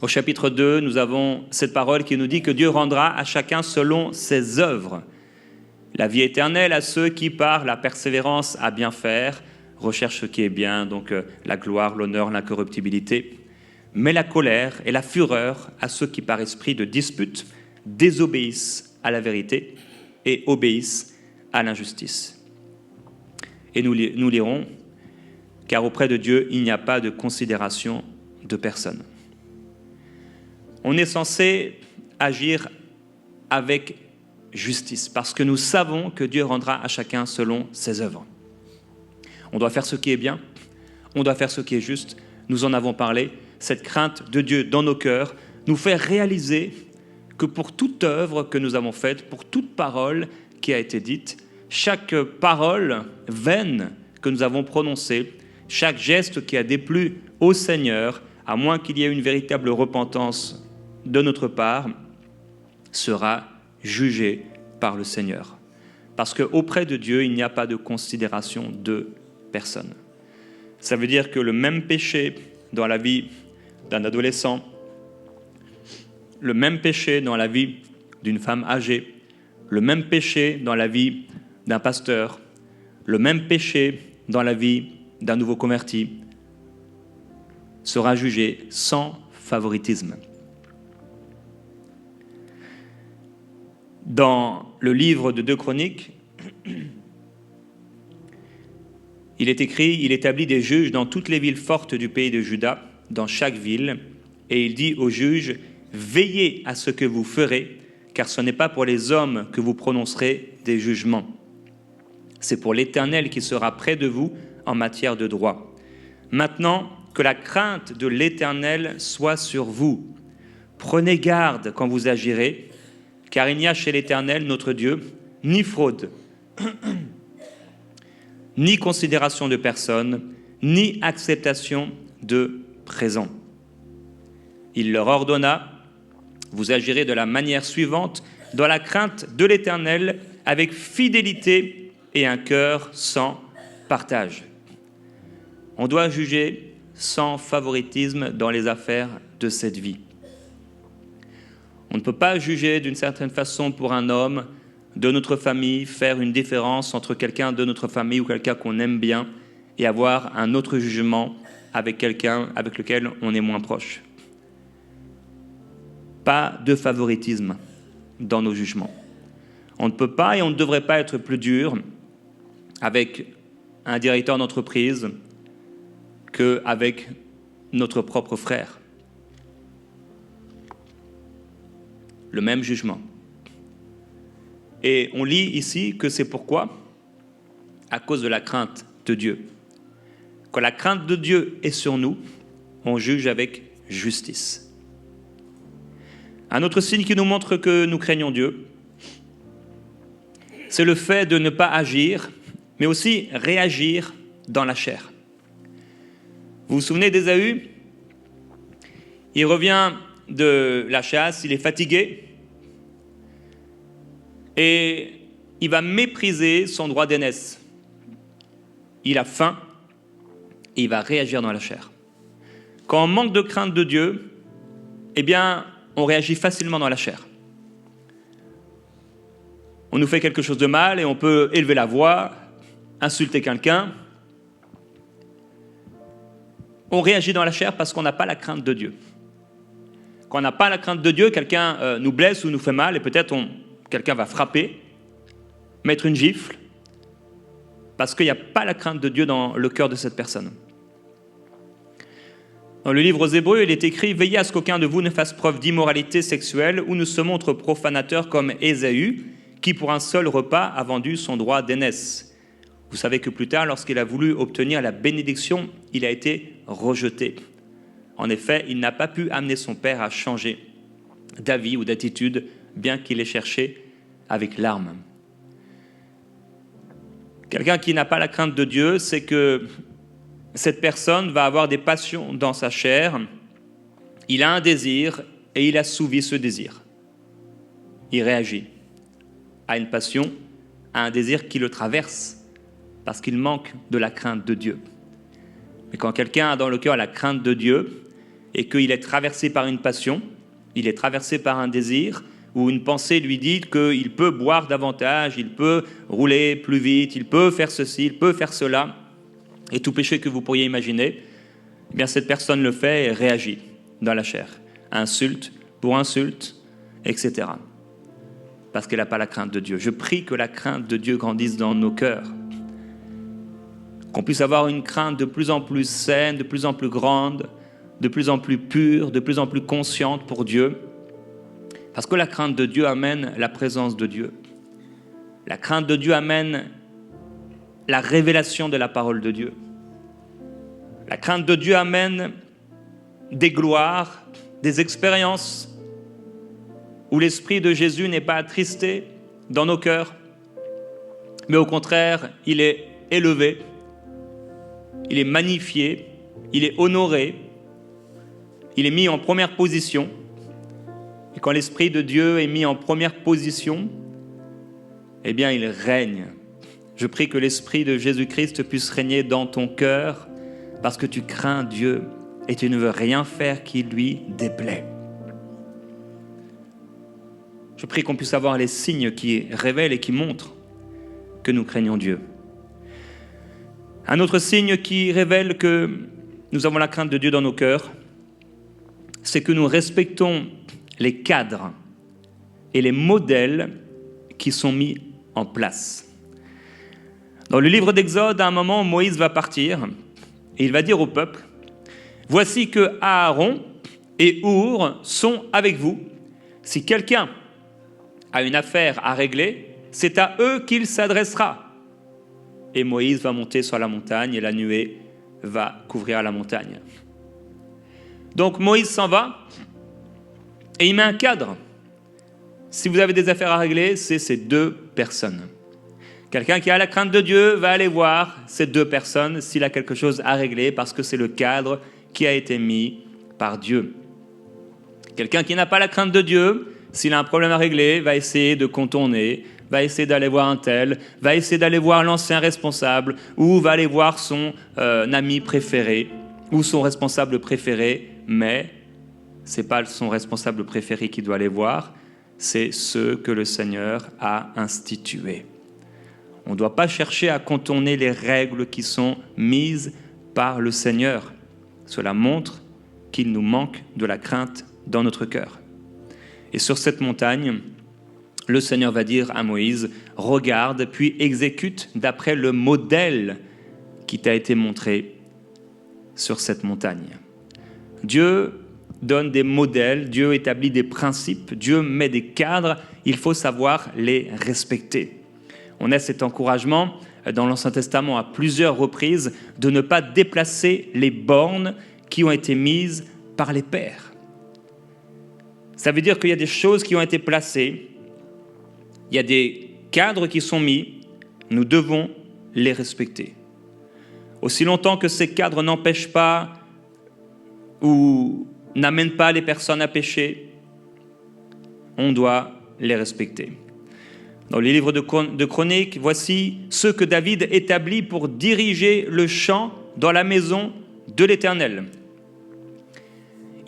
au chapitre 2, nous avons cette parole qui nous dit que Dieu rendra à chacun selon ses œuvres. La vie éternelle à ceux qui, par la persévérance à bien faire, recherchent ce qui est bien, donc la gloire, l'honneur, l'incorruptibilité. Mais la colère et la fureur à ceux qui, par esprit de dispute, désobéissent à la vérité et obéissent à l'injustice. Et nous lirons, car auprès de Dieu, il n'y a pas de considération de personne. On est censé agir avec justice, parce que nous savons que Dieu rendra à chacun selon ses œuvres. On doit faire ce qui est bien, on doit faire ce qui est juste. Nous en avons parlé. Cette crainte de Dieu dans nos cœurs nous fait réaliser que pour toute œuvre que nous avons faite, pour toute parole qui a été dite, chaque parole vaine que nous avons prononcée, chaque geste qui a déplu au Seigneur, à moins qu'il y ait une véritable repentance de notre part, sera jugé par le Seigneur. Parce qu'auprès de Dieu, il n'y a pas de considération de personne. Ça veut dire que le même péché dans la vie d'un adolescent, le même péché dans la vie d'une femme âgée, le même péché dans la vie d'un pasteur, le même péché dans la vie d'un nouveau converti, sera jugé sans favoritisme. Dans le livre de 2 Chroniques, il est écrit, il établit des juges dans toutes les villes fortes du pays de Juda, dans chaque ville, et il dit aux juges, veillez à ce que vous ferez, car ce n'est pas pour les hommes que vous prononcerez des jugements. C'est pour l'Éternel qui sera près de vous en matière de droit. Maintenant, que la crainte de l'Éternel soit sur vous. Prenez garde quand vous agirez, car il n'y a chez l'Éternel, notre Dieu, ni fraude, ni considération de personne, ni acceptation de présent. Il leur ordonna, vous agirez de la manière suivante, dans la crainte de l'Éternel, avec fidélité et un cœur sans partage. On doit juger sans favoritisme dans les affaires de cette vie. On ne peut pas juger d'une certaine façon pour un homme de notre famille, faire une différence entre quelqu'un de notre famille ou quelqu'un qu'on aime bien et avoir un autre jugement avec quelqu'un avec lequel on est moins proche. Pas de favoritisme dans nos jugements. On ne peut pas et on ne devrait pas être plus dur avec un directeur d'entreprise qu'avec notre propre frère. Le même jugement. Et on lit ici que c'est pourquoi, à cause de la crainte de Dieu. Quand la crainte de Dieu est sur nous, on juge avec justice. Un autre signe qui nous montre que nous craignons Dieu, c'est le fait de ne pas agir, mais aussi réagir dans la chair. Vous vous souvenez d'Ésaü? Il revient de la chasse, il est fatigué, et il va mépriser son droit d'aînesse. Il a faim, et il va réagir dans la chair. Quand on manque de crainte de Dieu, eh bien, on réagit facilement dans la chair. On nous fait quelque chose de mal et on peut élever la voix, insulter quelqu'un. On réagit dans la chair parce qu'on n'a pas la crainte de Dieu. Quand on n'a pas la crainte de Dieu, quelqu'un nous blesse ou nous fait mal et peut-être quelqu'un va frapper, mettre une gifle, parce qu'il n'y a pas la crainte de Dieu dans le cœur de cette personne. Dans le livre aux Hébreux, il est écrit « Veillez à ce qu'aucun de vous ne fasse preuve d'immoralité sexuelle ou ne se montre profanateur comme Ésaü, qui pour un seul repas a vendu son droit d'aînesse. » Vous savez que plus tard, lorsqu'il a voulu obtenir la bénédiction, il a été rejeté. En effet, il n'a pas pu amener son père à changer d'avis ou d'attitude, bien qu'il ait cherché avec larmes. Quelqu'un qui n'a pas la crainte de Dieu, c'est que cette personne va avoir des passions dans sa chair, il a un désir et il assouvit ce désir. Il réagit à une passion, à un désir qui le traverse, parce qu'il manque de la crainte de Dieu. Mais quand quelqu'un a dans le cœur la crainte de Dieu, et qu'il est traversé par une passion, il est traversé par un désir, ou une pensée lui dit qu'il peut boire davantage, il peut rouler plus vite, il peut faire ceci, il peut faire cela, et tout péché que vous pourriez imaginer, eh bien cette personne le fait et réagit dans la chair. Insulte pour insulte, etc. Parce qu'elle n'a pas la crainte de Dieu. Je prie que la crainte de Dieu grandisse dans nos cœurs. Qu'on puisse avoir une crainte de plus en plus saine, de plus en plus grande, de plus en plus pure, de plus en plus consciente pour Dieu. Parce que la crainte de Dieu amène la présence de Dieu. La crainte de Dieu amène la révélation de la parole de Dieu. La crainte de Dieu amène des gloires, des expériences où l'Esprit de Jésus n'est pas attristé dans nos cœurs, mais au contraire, il est élevé, il est magnifié, il est honoré, il est mis en première position. Et quand l'Esprit de Dieu est mis en première position, eh bien, il règne. Je prie que l'Esprit de Jésus-Christ puisse régner dans ton cœur parce que tu crains Dieu et tu ne veux rien faire qui lui déplaît. Je prie qu'on puisse avoir les signes qui révèlent et qui montrent que nous craignons Dieu. Un autre signe qui révèle que nous avons la crainte de Dieu dans nos cœurs, c'est que nous respectons les cadres et les modèles qui sont mis en place. Dans le livre d'Exode, à un moment, Moïse va partir et il va dire au peuple « Voici que Aaron et Our sont avec vous. Si quelqu'un a une affaire à régler, c'est à eux qu'il s'adressera. » Et Moïse va monter sur la montagne et la nuée va couvrir la montagne. Donc Moïse s'en va et il met un cadre. Si vous avez des affaires à régler, c'est ces deux personnes. Quelqu'un qui a la crainte de Dieu va aller voir ces deux personnes s'il a quelque chose à régler parce que c'est le cadre qui a été mis par Dieu. Quelqu'un qui n'a pas la crainte de Dieu, s'il a un problème à régler, va essayer de contourner, va essayer d'aller voir un tel, va essayer d'aller voir l'ancien responsable ou va aller voir son ami préféré ou son responsable préféré, mais ce n'est pas son responsable préféré qui doit aller voir, c'est ceux que le Seigneur a institués. On ne doit pas chercher à contourner les règles qui sont mises par le Seigneur. Cela montre qu'il nous manque de la crainte dans notre cœur. Et sur cette montagne, le Seigneur va dire à Moïse, « Regarde, puis exécute d'après le modèle qui t'a été montré sur cette montagne. » Dieu donne des modèles, Dieu établit des principes, Dieu met des cadres, il faut savoir les respecter. On a cet encouragement dans l'Ancien Testament à plusieurs reprises de ne pas déplacer les bornes qui ont été mises par les pères. Ça veut dire qu'il y a des choses qui ont été placées, il y a des cadres qui sont mis, nous devons les respecter. Aussi longtemps que ces cadres n'empêchent pas ou n'amènent pas les personnes à pécher, on doit les respecter. Dans les livres de Chroniques, voici ceux que David établit pour diriger le chant dans la maison de l'Éternel.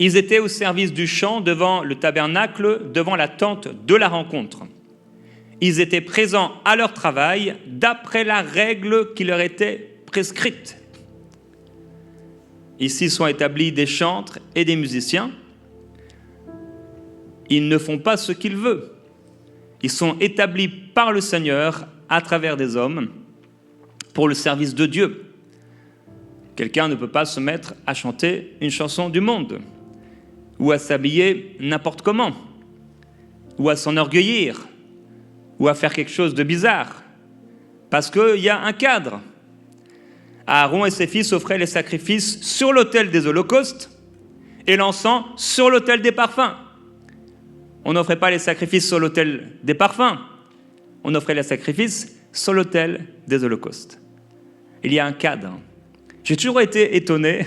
Ils étaient au service du chant devant le tabernacle, devant la tente de la rencontre. Ils étaient présents à leur travail d'après la règle qui leur était prescrite. Ici sont établis des chantres et des musiciens. Ils ne font pas ce qu'ils veulent. Ils sont établis par le Seigneur à travers des hommes pour le service de Dieu. Quelqu'un ne peut pas se mettre à chanter une chanson du monde ou à s'habiller n'importe comment ou à s'enorgueillir ou à faire quelque chose de bizarre parce qu'il y a un cadre. Aaron et ses fils offraient les sacrifices sur l'autel des holocaustes et l'encens sur l'autel des parfums. On n'offrait pas les sacrifices sur l'autel des parfums, on offrait les sacrifices sur l'autel des holocaustes. Il y a un cadre. J'ai toujours été étonné.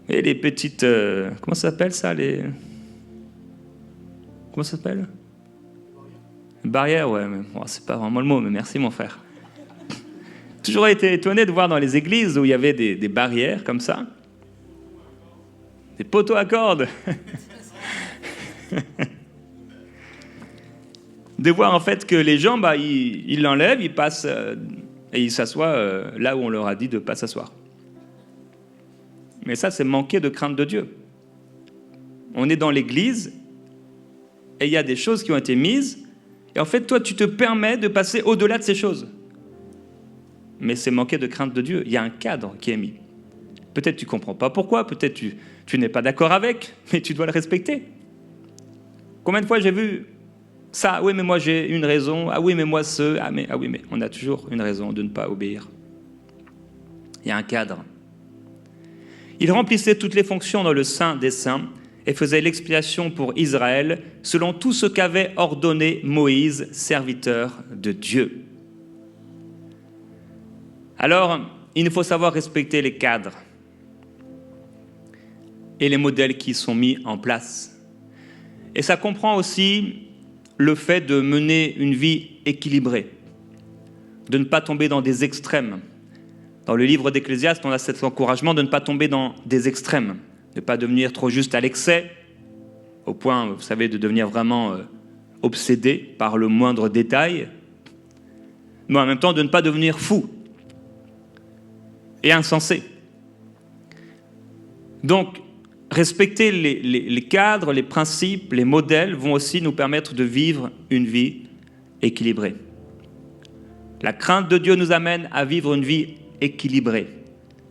Et les petites... comment ça s'appelle ça Comment ça s'appelle? Barrières, ouais. Mais, bon, c'est pas vraiment le mot, mais merci mon frère. Toujours été étonné de voir dans les églises où il y avait des barrières comme ça. Des poteaux à cordes. De voir en fait que les gens, ils l'enlèvent, ils passent et ils s'assoient là où on leur a dit de ne pas s'asseoir. Mais ça, c'est manquer de crainte de Dieu. On est dans l'église et il y a des choses qui ont été mises et en fait, toi, tu te permets de passer au-delà de ces choses. Mais c'est manquer de crainte de Dieu. Il y a un cadre qui est mis. Peut-être tu ne comprends pas pourquoi, peut-être tu n'es pas d'accord avec, mais tu dois le respecter. Combien de fois j'ai vu ça? Ah oui, mais moi j'ai une raison. Ah oui, mais moi ah oui, mais on a toujours une raison de ne pas obéir. Il y a un cadre. Il remplissait toutes les fonctions dans le Saint des Saints et faisait l'expiation pour Israël selon tout ce qu'avait ordonné Moïse, serviteur de Dieu. Alors, il faut savoir respecter les cadres et les modèles qui sont mis en place. Et ça comprend aussi le fait de mener une vie équilibrée, de ne pas tomber dans des extrêmes. Dans le livre d'Ecclésiaste, on a cet encouragement de ne pas tomber dans des extrêmes, de ne pas devenir trop juste à l'excès, au point, vous savez, de devenir vraiment obsédé par le moindre détail, mais en même temps de ne pas devenir fou et insensé. Donc, respecter les cadres, les principes, les modèles vont aussi nous permettre de vivre une vie équilibrée. La crainte de Dieu nous amène à vivre une vie équilibrée,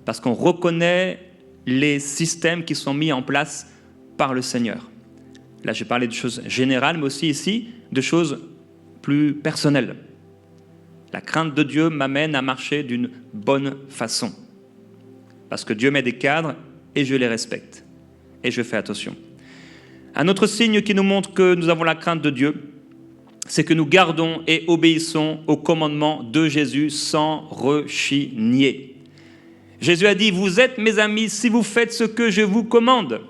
parce qu'on reconnaît les systèmes qui sont mis en place par le Seigneur. Là, j'ai parlé de choses générales, mais aussi ici, de choses plus personnelles. La crainte de Dieu m'amène à marcher d'une bonne façon, parce que Dieu met des cadres et je les respecte. Et je fais attention. Un autre signe qui nous montre que nous avons la crainte de Dieu, c'est que nous gardons et obéissons aux commandements de Jésus sans rechigner. Jésus a dit, vous êtes mes amis si vous faites ce que je vous commande.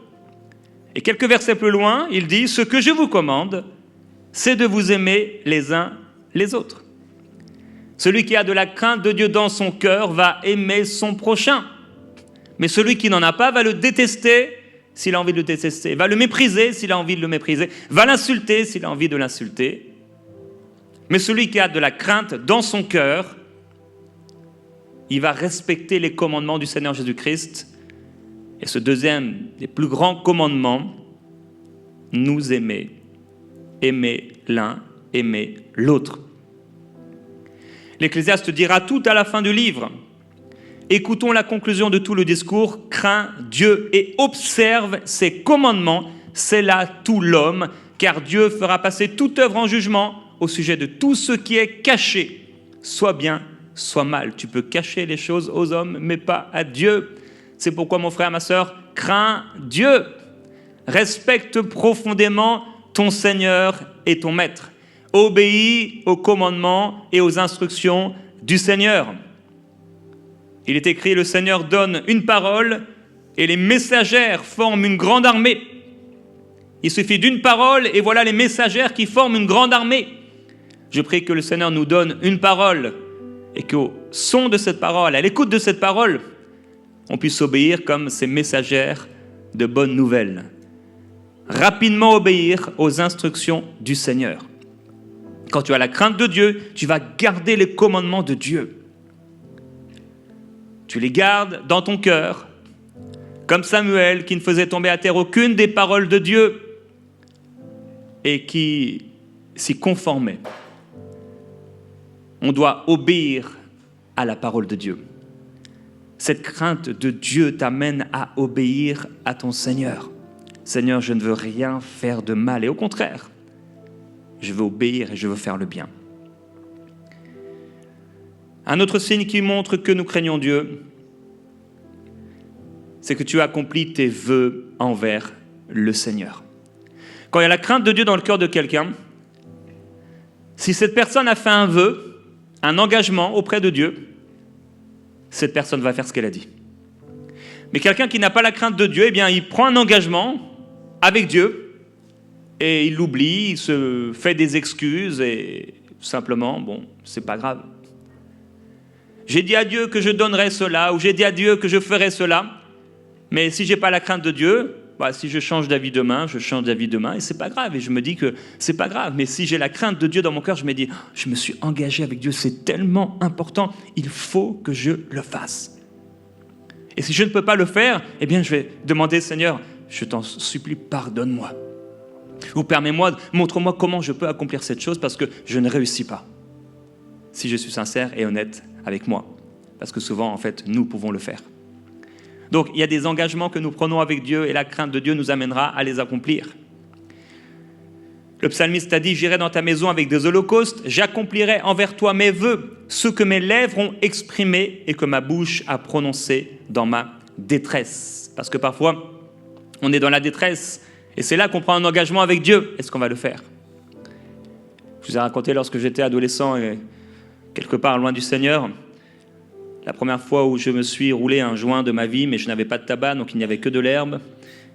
Et quelques versets plus loin, il dit, ce que je vous commande, c'est de vous aimer les uns les autres. Celui qui a de la crainte de Dieu dans son cœur va aimer son prochain. Mais celui qui n'en a pas va le détester s'il a envie de le détester, va le mépriser s'il a envie de le mépriser, va l'insulter s'il a envie de l'insulter. Mais celui qui a de la crainte dans son cœur, il va respecter les commandements du Seigneur Jésus-Christ. Et ce deuxième des plus grands commandements, nous aimer. Aimer l'un, aimer l'autre. L'Ecclésiaste dira tout à la fin du livre. Écoutons la conclusion de tout le discours. Crains Dieu et observe ses commandements. C'est là tout l'homme, car Dieu fera passer toute œuvre en jugement au sujet de tout ce qui est caché, soit bien, soit mal. Tu peux cacher les choses aux hommes, mais pas à Dieu. C'est pourquoi, mon frère, ma sœur, crains Dieu. Respecte profondément ton Seigneur et ton Maître. Obéis aux commandements et aux instructions du Seigneur. Il est écrit, le Seigneur donne une parole et les messagères forment une grande armée. Il suffit d'une parole et voilà les messagères qui forment une grande armée. Je prie que le Seigneur nous donne une parole et qu'au son de cette parole, à l'écoute de cette parole, on puisse obéir comme ces messagères de bonnes nouvelles. Rapidement obéir aux instructions du Seigneur. Quand tu as la crainte de Dieu, tu vas garder les commandements de Dieu. Tu les gardes dans ton cœur, comme Samuel qui ne faisait tomber à terre aucune des paroles de Dieu et qui s'y conformait. On doit obéir à la parole de Dieu. Cette crainte de Dieu t'amène à obéir à ton Seigneur. Seigneur, je ne veux rien faire de mal et au contraire, je veux obéir et je veux faire le bien. Un autre signe qui montre que nous craignons Dieu, c'est que tu accomplis tes vœux envers le Seigneur. Quand il y a la crainte de Dieu dans le cœur de quelqu'un, si cette personne a fait un vœu, un engagement auprès de Dieu, cette personne va faire ce qu'elle a dit. Mais quelqu'un qui n'a pas la crainte de Dieu, eh bien, il prend un engagement avec Dieu et il l'oublie, il se fait des excuses et simplement, bon, c'est pas grave. J'ai dit à Dieu que je donnerais cela, ou j'ai dit à Dieu que je ferais cela, mais si j'ai pas la crainte de Dieu, si je change d'avis demain, je change d'avis demain et c'est pas grave. Et je me dis que c'est pas grave. Mais si j'ai la crainte de Dieu dans mon cœur, je me dis, je me suis engagé avec Dieu, c'est tellement important, il faut que je le fasse. Et si je ne peux pas le faire, eh bien je vais demander, Seigneur, je t'en supplie, pardonne-moi. Ou permets-moi, montre-moi comment je peux accomplir cette chose parce que je ne réussis pas. Si je suis sincère et honnête avec moi. Parce que souvent, en fait, nous pouvons le faire. Donc, il y a des engagements que nous prenons avec Dieu et la crainte de Dieu nous amènera à les accomplir. Le psalmiste a dit, j'irai dans ta maison avec des holocaustes, j'accomplirai envers toi mes vœux, ce que mes lèvres ont exprimé et que ma bouche a prononcé dans ma détresse. Parce que parfois, on est dans la détresse et c'est là qu'on prend un engagement avec Dieu. Est-ce qu'on va le faire? Je vous ai raconté lorsque j'étais adolescent et quelque part loin du Seigneur, la première fois où je me suis roulé un joint de ma vie, mais je n'avais pas de tabac, donc il n'y avait que de l'herbe.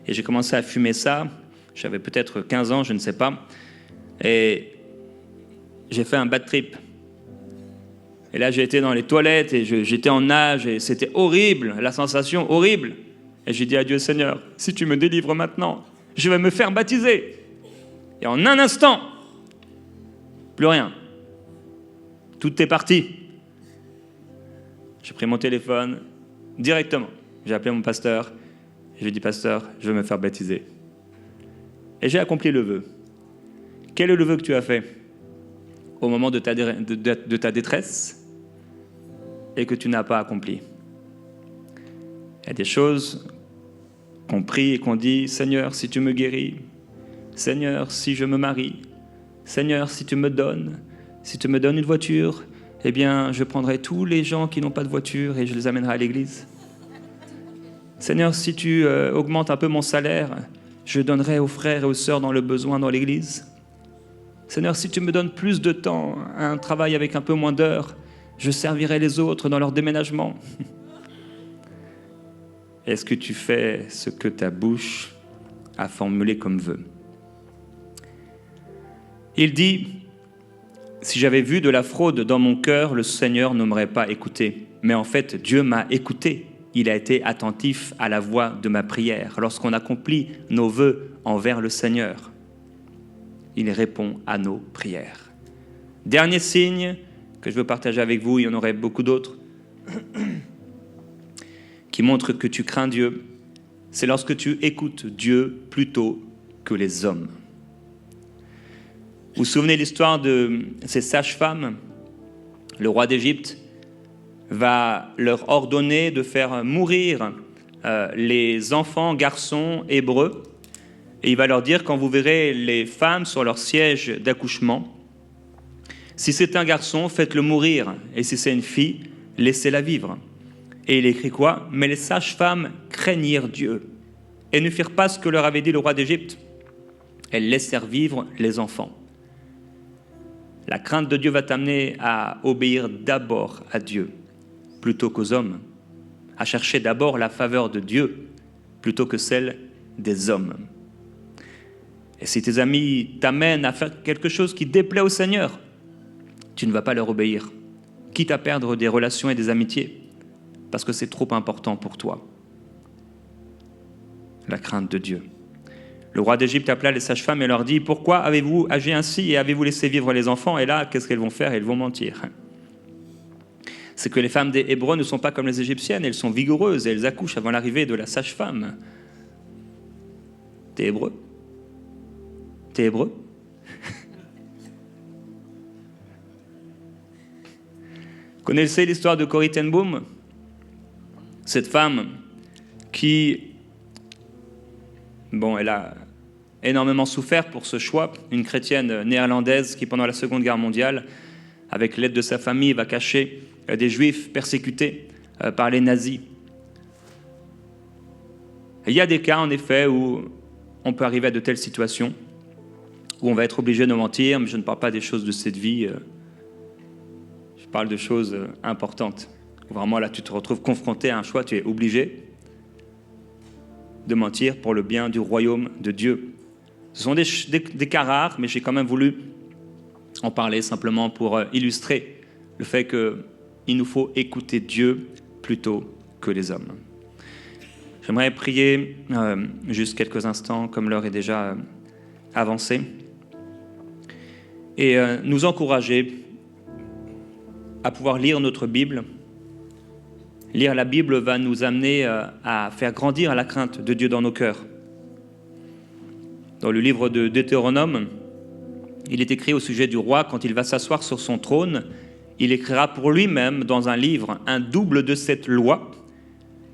Et j'ai commencé à fumer ça. J'avais peut-être 15 ans, je ne sais pas. Et j'ai fait un bad trip. Et là, j'ai été dans les toilettes et j'étais en nage et c'était horrible, la sensation horrible. Et j'ai dit à Dieu, Seigneur, si tu me délivres maintenant, je vais me faire baptiser. Et en un instant, plus rien. Tout est parti. J'ai pris mon téléphone directement. J'ai appelé mon pasteur. Je lui ai dit, pasteur, je veux me faire baptiser. Et j'ai accompli le vœu. Quel est le vœu que tu as fait au moment de ta détresse et que tu n'as pas accompli? Il y a des choses qu'on prie et qu'on dit, Seigneur, si tu me guéris, Seigneur, si je me marie, Seigneur, si tu me donnes une voiture, eh bien, je prendrai tous les gens qui n'ont pas de voiture et je les amènerai à l'église. Seigneur, si tu augmentes un peu mon salaire, je donnerai aux frères et aux sœurs dans le besoin dans l'église. Seigneur, si tu me donnes plus de temps, un travail avec un peu moins d'heures, je servirai les autres dans leur déménagement. Est-ce que tu fais ce que ta bouche a formulé comme vœu? Il dit, si j'avais vu de la fraude dans mon cœur, le Seigneur ne m'aurait pas écouté. Mais en fait, Dieu m'a écouté. Il a été attentif à la voix de ma prière. Lorsqu'on accomplit nos vœux envers le Seigneur, il répond à nos prières. Dernier signe que je veux partager avec vous, il y en aurait beaucoup d'autres, qui montrent que tu crains Dieu, c'est lorsque tu écoutes Dieu plutôt que les hommes. Vous vous souvenez l'histoire de ces sages-femmes? Le roi d'Égypte va leur ordonner de faire mourir les enfants garçons hébreux. Et il va leur dire, quand vous verrez les femmes sur leur siège d'accouchement, si c'est un garçon, faites-le mourir. Et si c'est une fille, laissez-la vivre. Et il écrit quoi? Mais les sages-femmes craignirent Dieu et ne firent pas ce que leur avait dit le roi d'Égypte. Elles laissèrent vivre les enfants. La crainte de Dieu va t'amener à obéir d'abord à Dieu plutôt qu'aux hommes, à chercher d'abord la faveur de Dieu plutôt que celle des hommes. Et si tes amis t'amènent à faire quelque chose qui déplaît au Seigneur, tu ne vas pas leur obéir, quitte à perdre des relations et des amitiés, parce que c'est trop important pour toi. La crainte de Dieu. Le roi d'Égypte appela les sages-femmes et leur dit, pourquoi avez-vous agi ainsi et avez-vous laissé vivre les enfants? Et là, qu'est-ce qu'elles vont faire? Elles vont mentir. C'est que les femmes des Hébreux ne sont pas comme les Égyptiennes, elles sont vigoureuses et elles accouchent avant l'arrivée de la sage-femme. T'es hébreu? T'es hébreu? Connaissez l'histoire de Corrie ten Boom? Cette femme qui, elle a énormément souffert pour ce choix, une chrétienne néerlandaise qui, pendant la Seconde Guerre mondiale, avec l'aide de sa famille, va cacher des juifs persécutés par les nazis. Il y a des cas, en effet, où on peut arriver à de telles situations, où on va être obligé de mentir, mais je ne parle pas des choses de cette vie, je parle de choses importantes. Vraiment, là, tu te retrouves confronté à un choix, tu es obligé de mentir pour le bien du royaume de Dieu. Ce sont des cas rares, mais j'ai quand même voulu en parler simplement pour illustrer le fait qu'il nous faut écouter Dieu plutôt que les hommes. J'aimerais prier juste quelques instants, comme l'heure est déjà avancée, et nous encourager à pouvoir lire notre Bible. Lire la Bible va nous amener à faire grandir la crainte de Dieu dans nos cœurs. Dans le livre de Deutéronome, il est écrit au sujet du roi, quand il va s'asseoir sur son trône, il écrira pour lui-même dans un livre un double de cette loi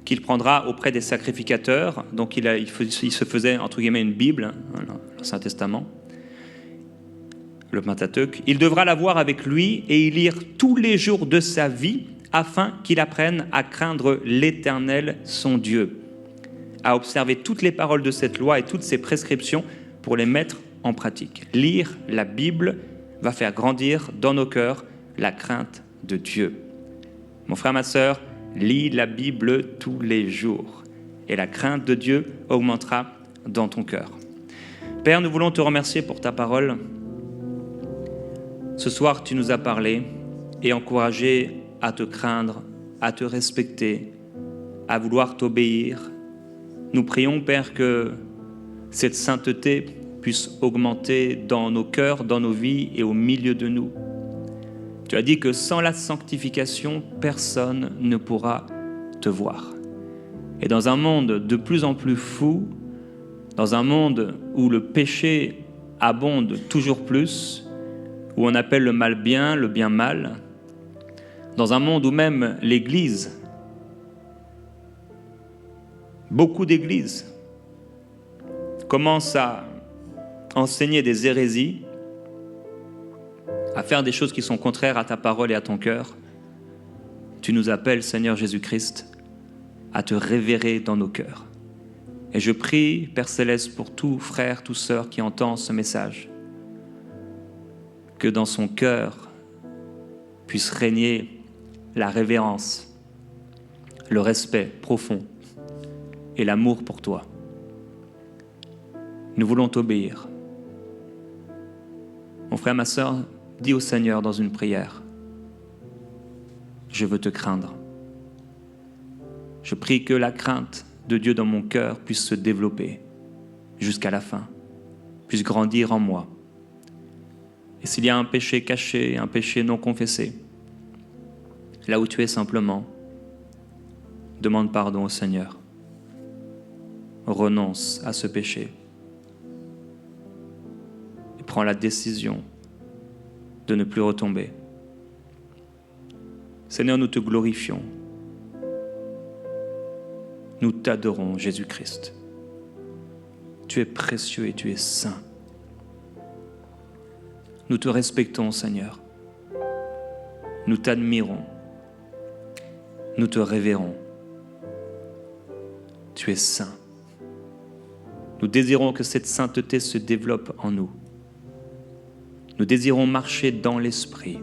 qu'il prendra auprès des sacrificateurs. Donc il se faisait, entre guillemets, une Bible, l'Ancien Testament, le Pentateuque. Il devra l'avoir avec lui et y lire tous les jours de sa vie, afin qu'il apprenne à craindre l'Éternel, son Dieu, à observer toutes les paroles de cette loi et toutes ses prescriptions pour les mettre en pratique. Lire la Bible va faire grandir dans nos cœurs la crainte de Dieu. Mon frère, ma sœur, lis la Bible tous les jours et la crainte de Dieu augmentera dans ton cœur. Père, nous voulons te remercier pour ta parole. Ce soir, tu nous as parlé et encouragé à te craindre, à te respecter, à vouloir t'obéir. Nous prions, Père, que cette sainteté puisse augmenter dans nos cœurs, dans nos vies et au milieu de nous. Tu as dit que sans la sanctification, personne ne pourra te voir. Et dans un monde de plus en plus fou, dans un monde où le péché abonde toujours plus, où on appelle le mal bien, le bien mal, dans un monde où même l'Église, beaucoup d'églises, commencent à enseigner des hérésies, à faire des choses qui sont contraires à ta parole et à ton cœur, tu nous appelles, Seigneur Jésus-Christ, à te révérer dans nos cœurs. Et je prie, Père Céleste, pour tout frère, toute sœur qui entend ce message, que dans son cœur puisse régner la révérence, le respect profond et l'amour pour toi. Nous voulons t'obéir. Mon frère, ma sœur, dis au Seigneur dans une prière, je veux te craindre. Je prie que la crainte de Dieu dans mon cœur puisse se développer jusqu'à la fin, puisse grandir en moi. Et s'il y a un péché caché, un péché non confessé, là où tu es simplement, demande pardon au Seigneur. Renonce à ce péché. Et prends la décision de ne plus retomber. Seigneur, nous te glorifions. Nous t'adorons, Jésus-Christ. Tu es précieux et tu es saint. Nous te respectons, Seigneur. Nous t'admirons. Nous te révérons. Tu es saint. Nous désirons que cette sainteté se développe en nous. Nous désirons marcher dans l'Esprit.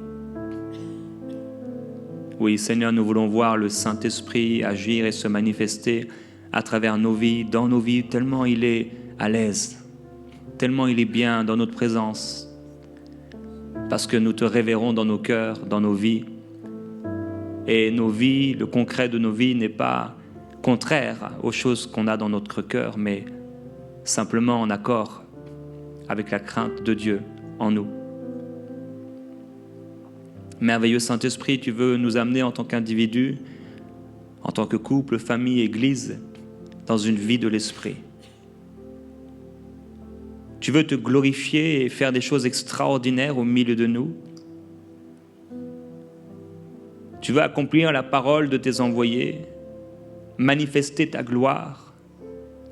Oui, Seigneur, nous voulons voir le Saint-Esprit agir et se manifester à travers nos vies, dans nos vies, tellement il est à l'aise, tellement il est bien dans notre présence, parce que nous te révérons dans nos cœurs, dans nos vies. Et nos vies, le concret de nos vies n'est pas contraire aux choses qu'on a dans notre cœur, mais simplement en accord avec la crainte de Dieu en nous. Merveilleux Saint-Esprit, tu veux nous amener en tant qu'individus, en tant que couple, famille, église, dans une vie de l'Esprit. Tu veux te glorifier et faire des choses extraordinaires au milieu de nous. Tu veux accomplir la parole de tes envoyés, manifester ta gloire,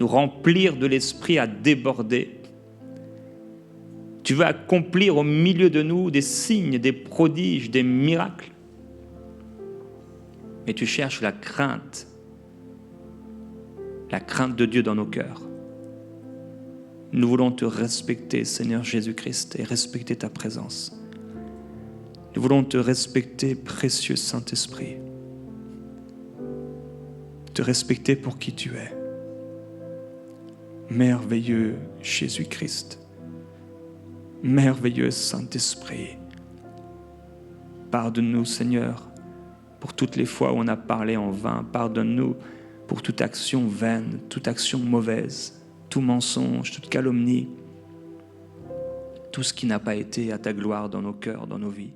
nous remplir de l'Esprit à déborder. Tu veux accomplir au milieu de nous des signes, des prodiges, des miracles. Mais tu cherches la crainte la crainte de Dieu dans nos cœurs. Nous voulons te respecter, Seigneur Jésus-Christ, et respecter ta présence. Nous voulons te respecter, précieux Saint-Esprit. Te respecter pour qui tu es. Merveilleux Jésus-Christ. Merveilleux Saint-Esprit. Pardonne-nous, Seigneur, pour toutes les fois où on a parlé en vain. Pardonne-nous pour toute action vaine, toute action mauvaise, tout mensonge, toute calomnie, tout ce qui n'a pas été à ta gloire dans nos cœurs, dans nos vies.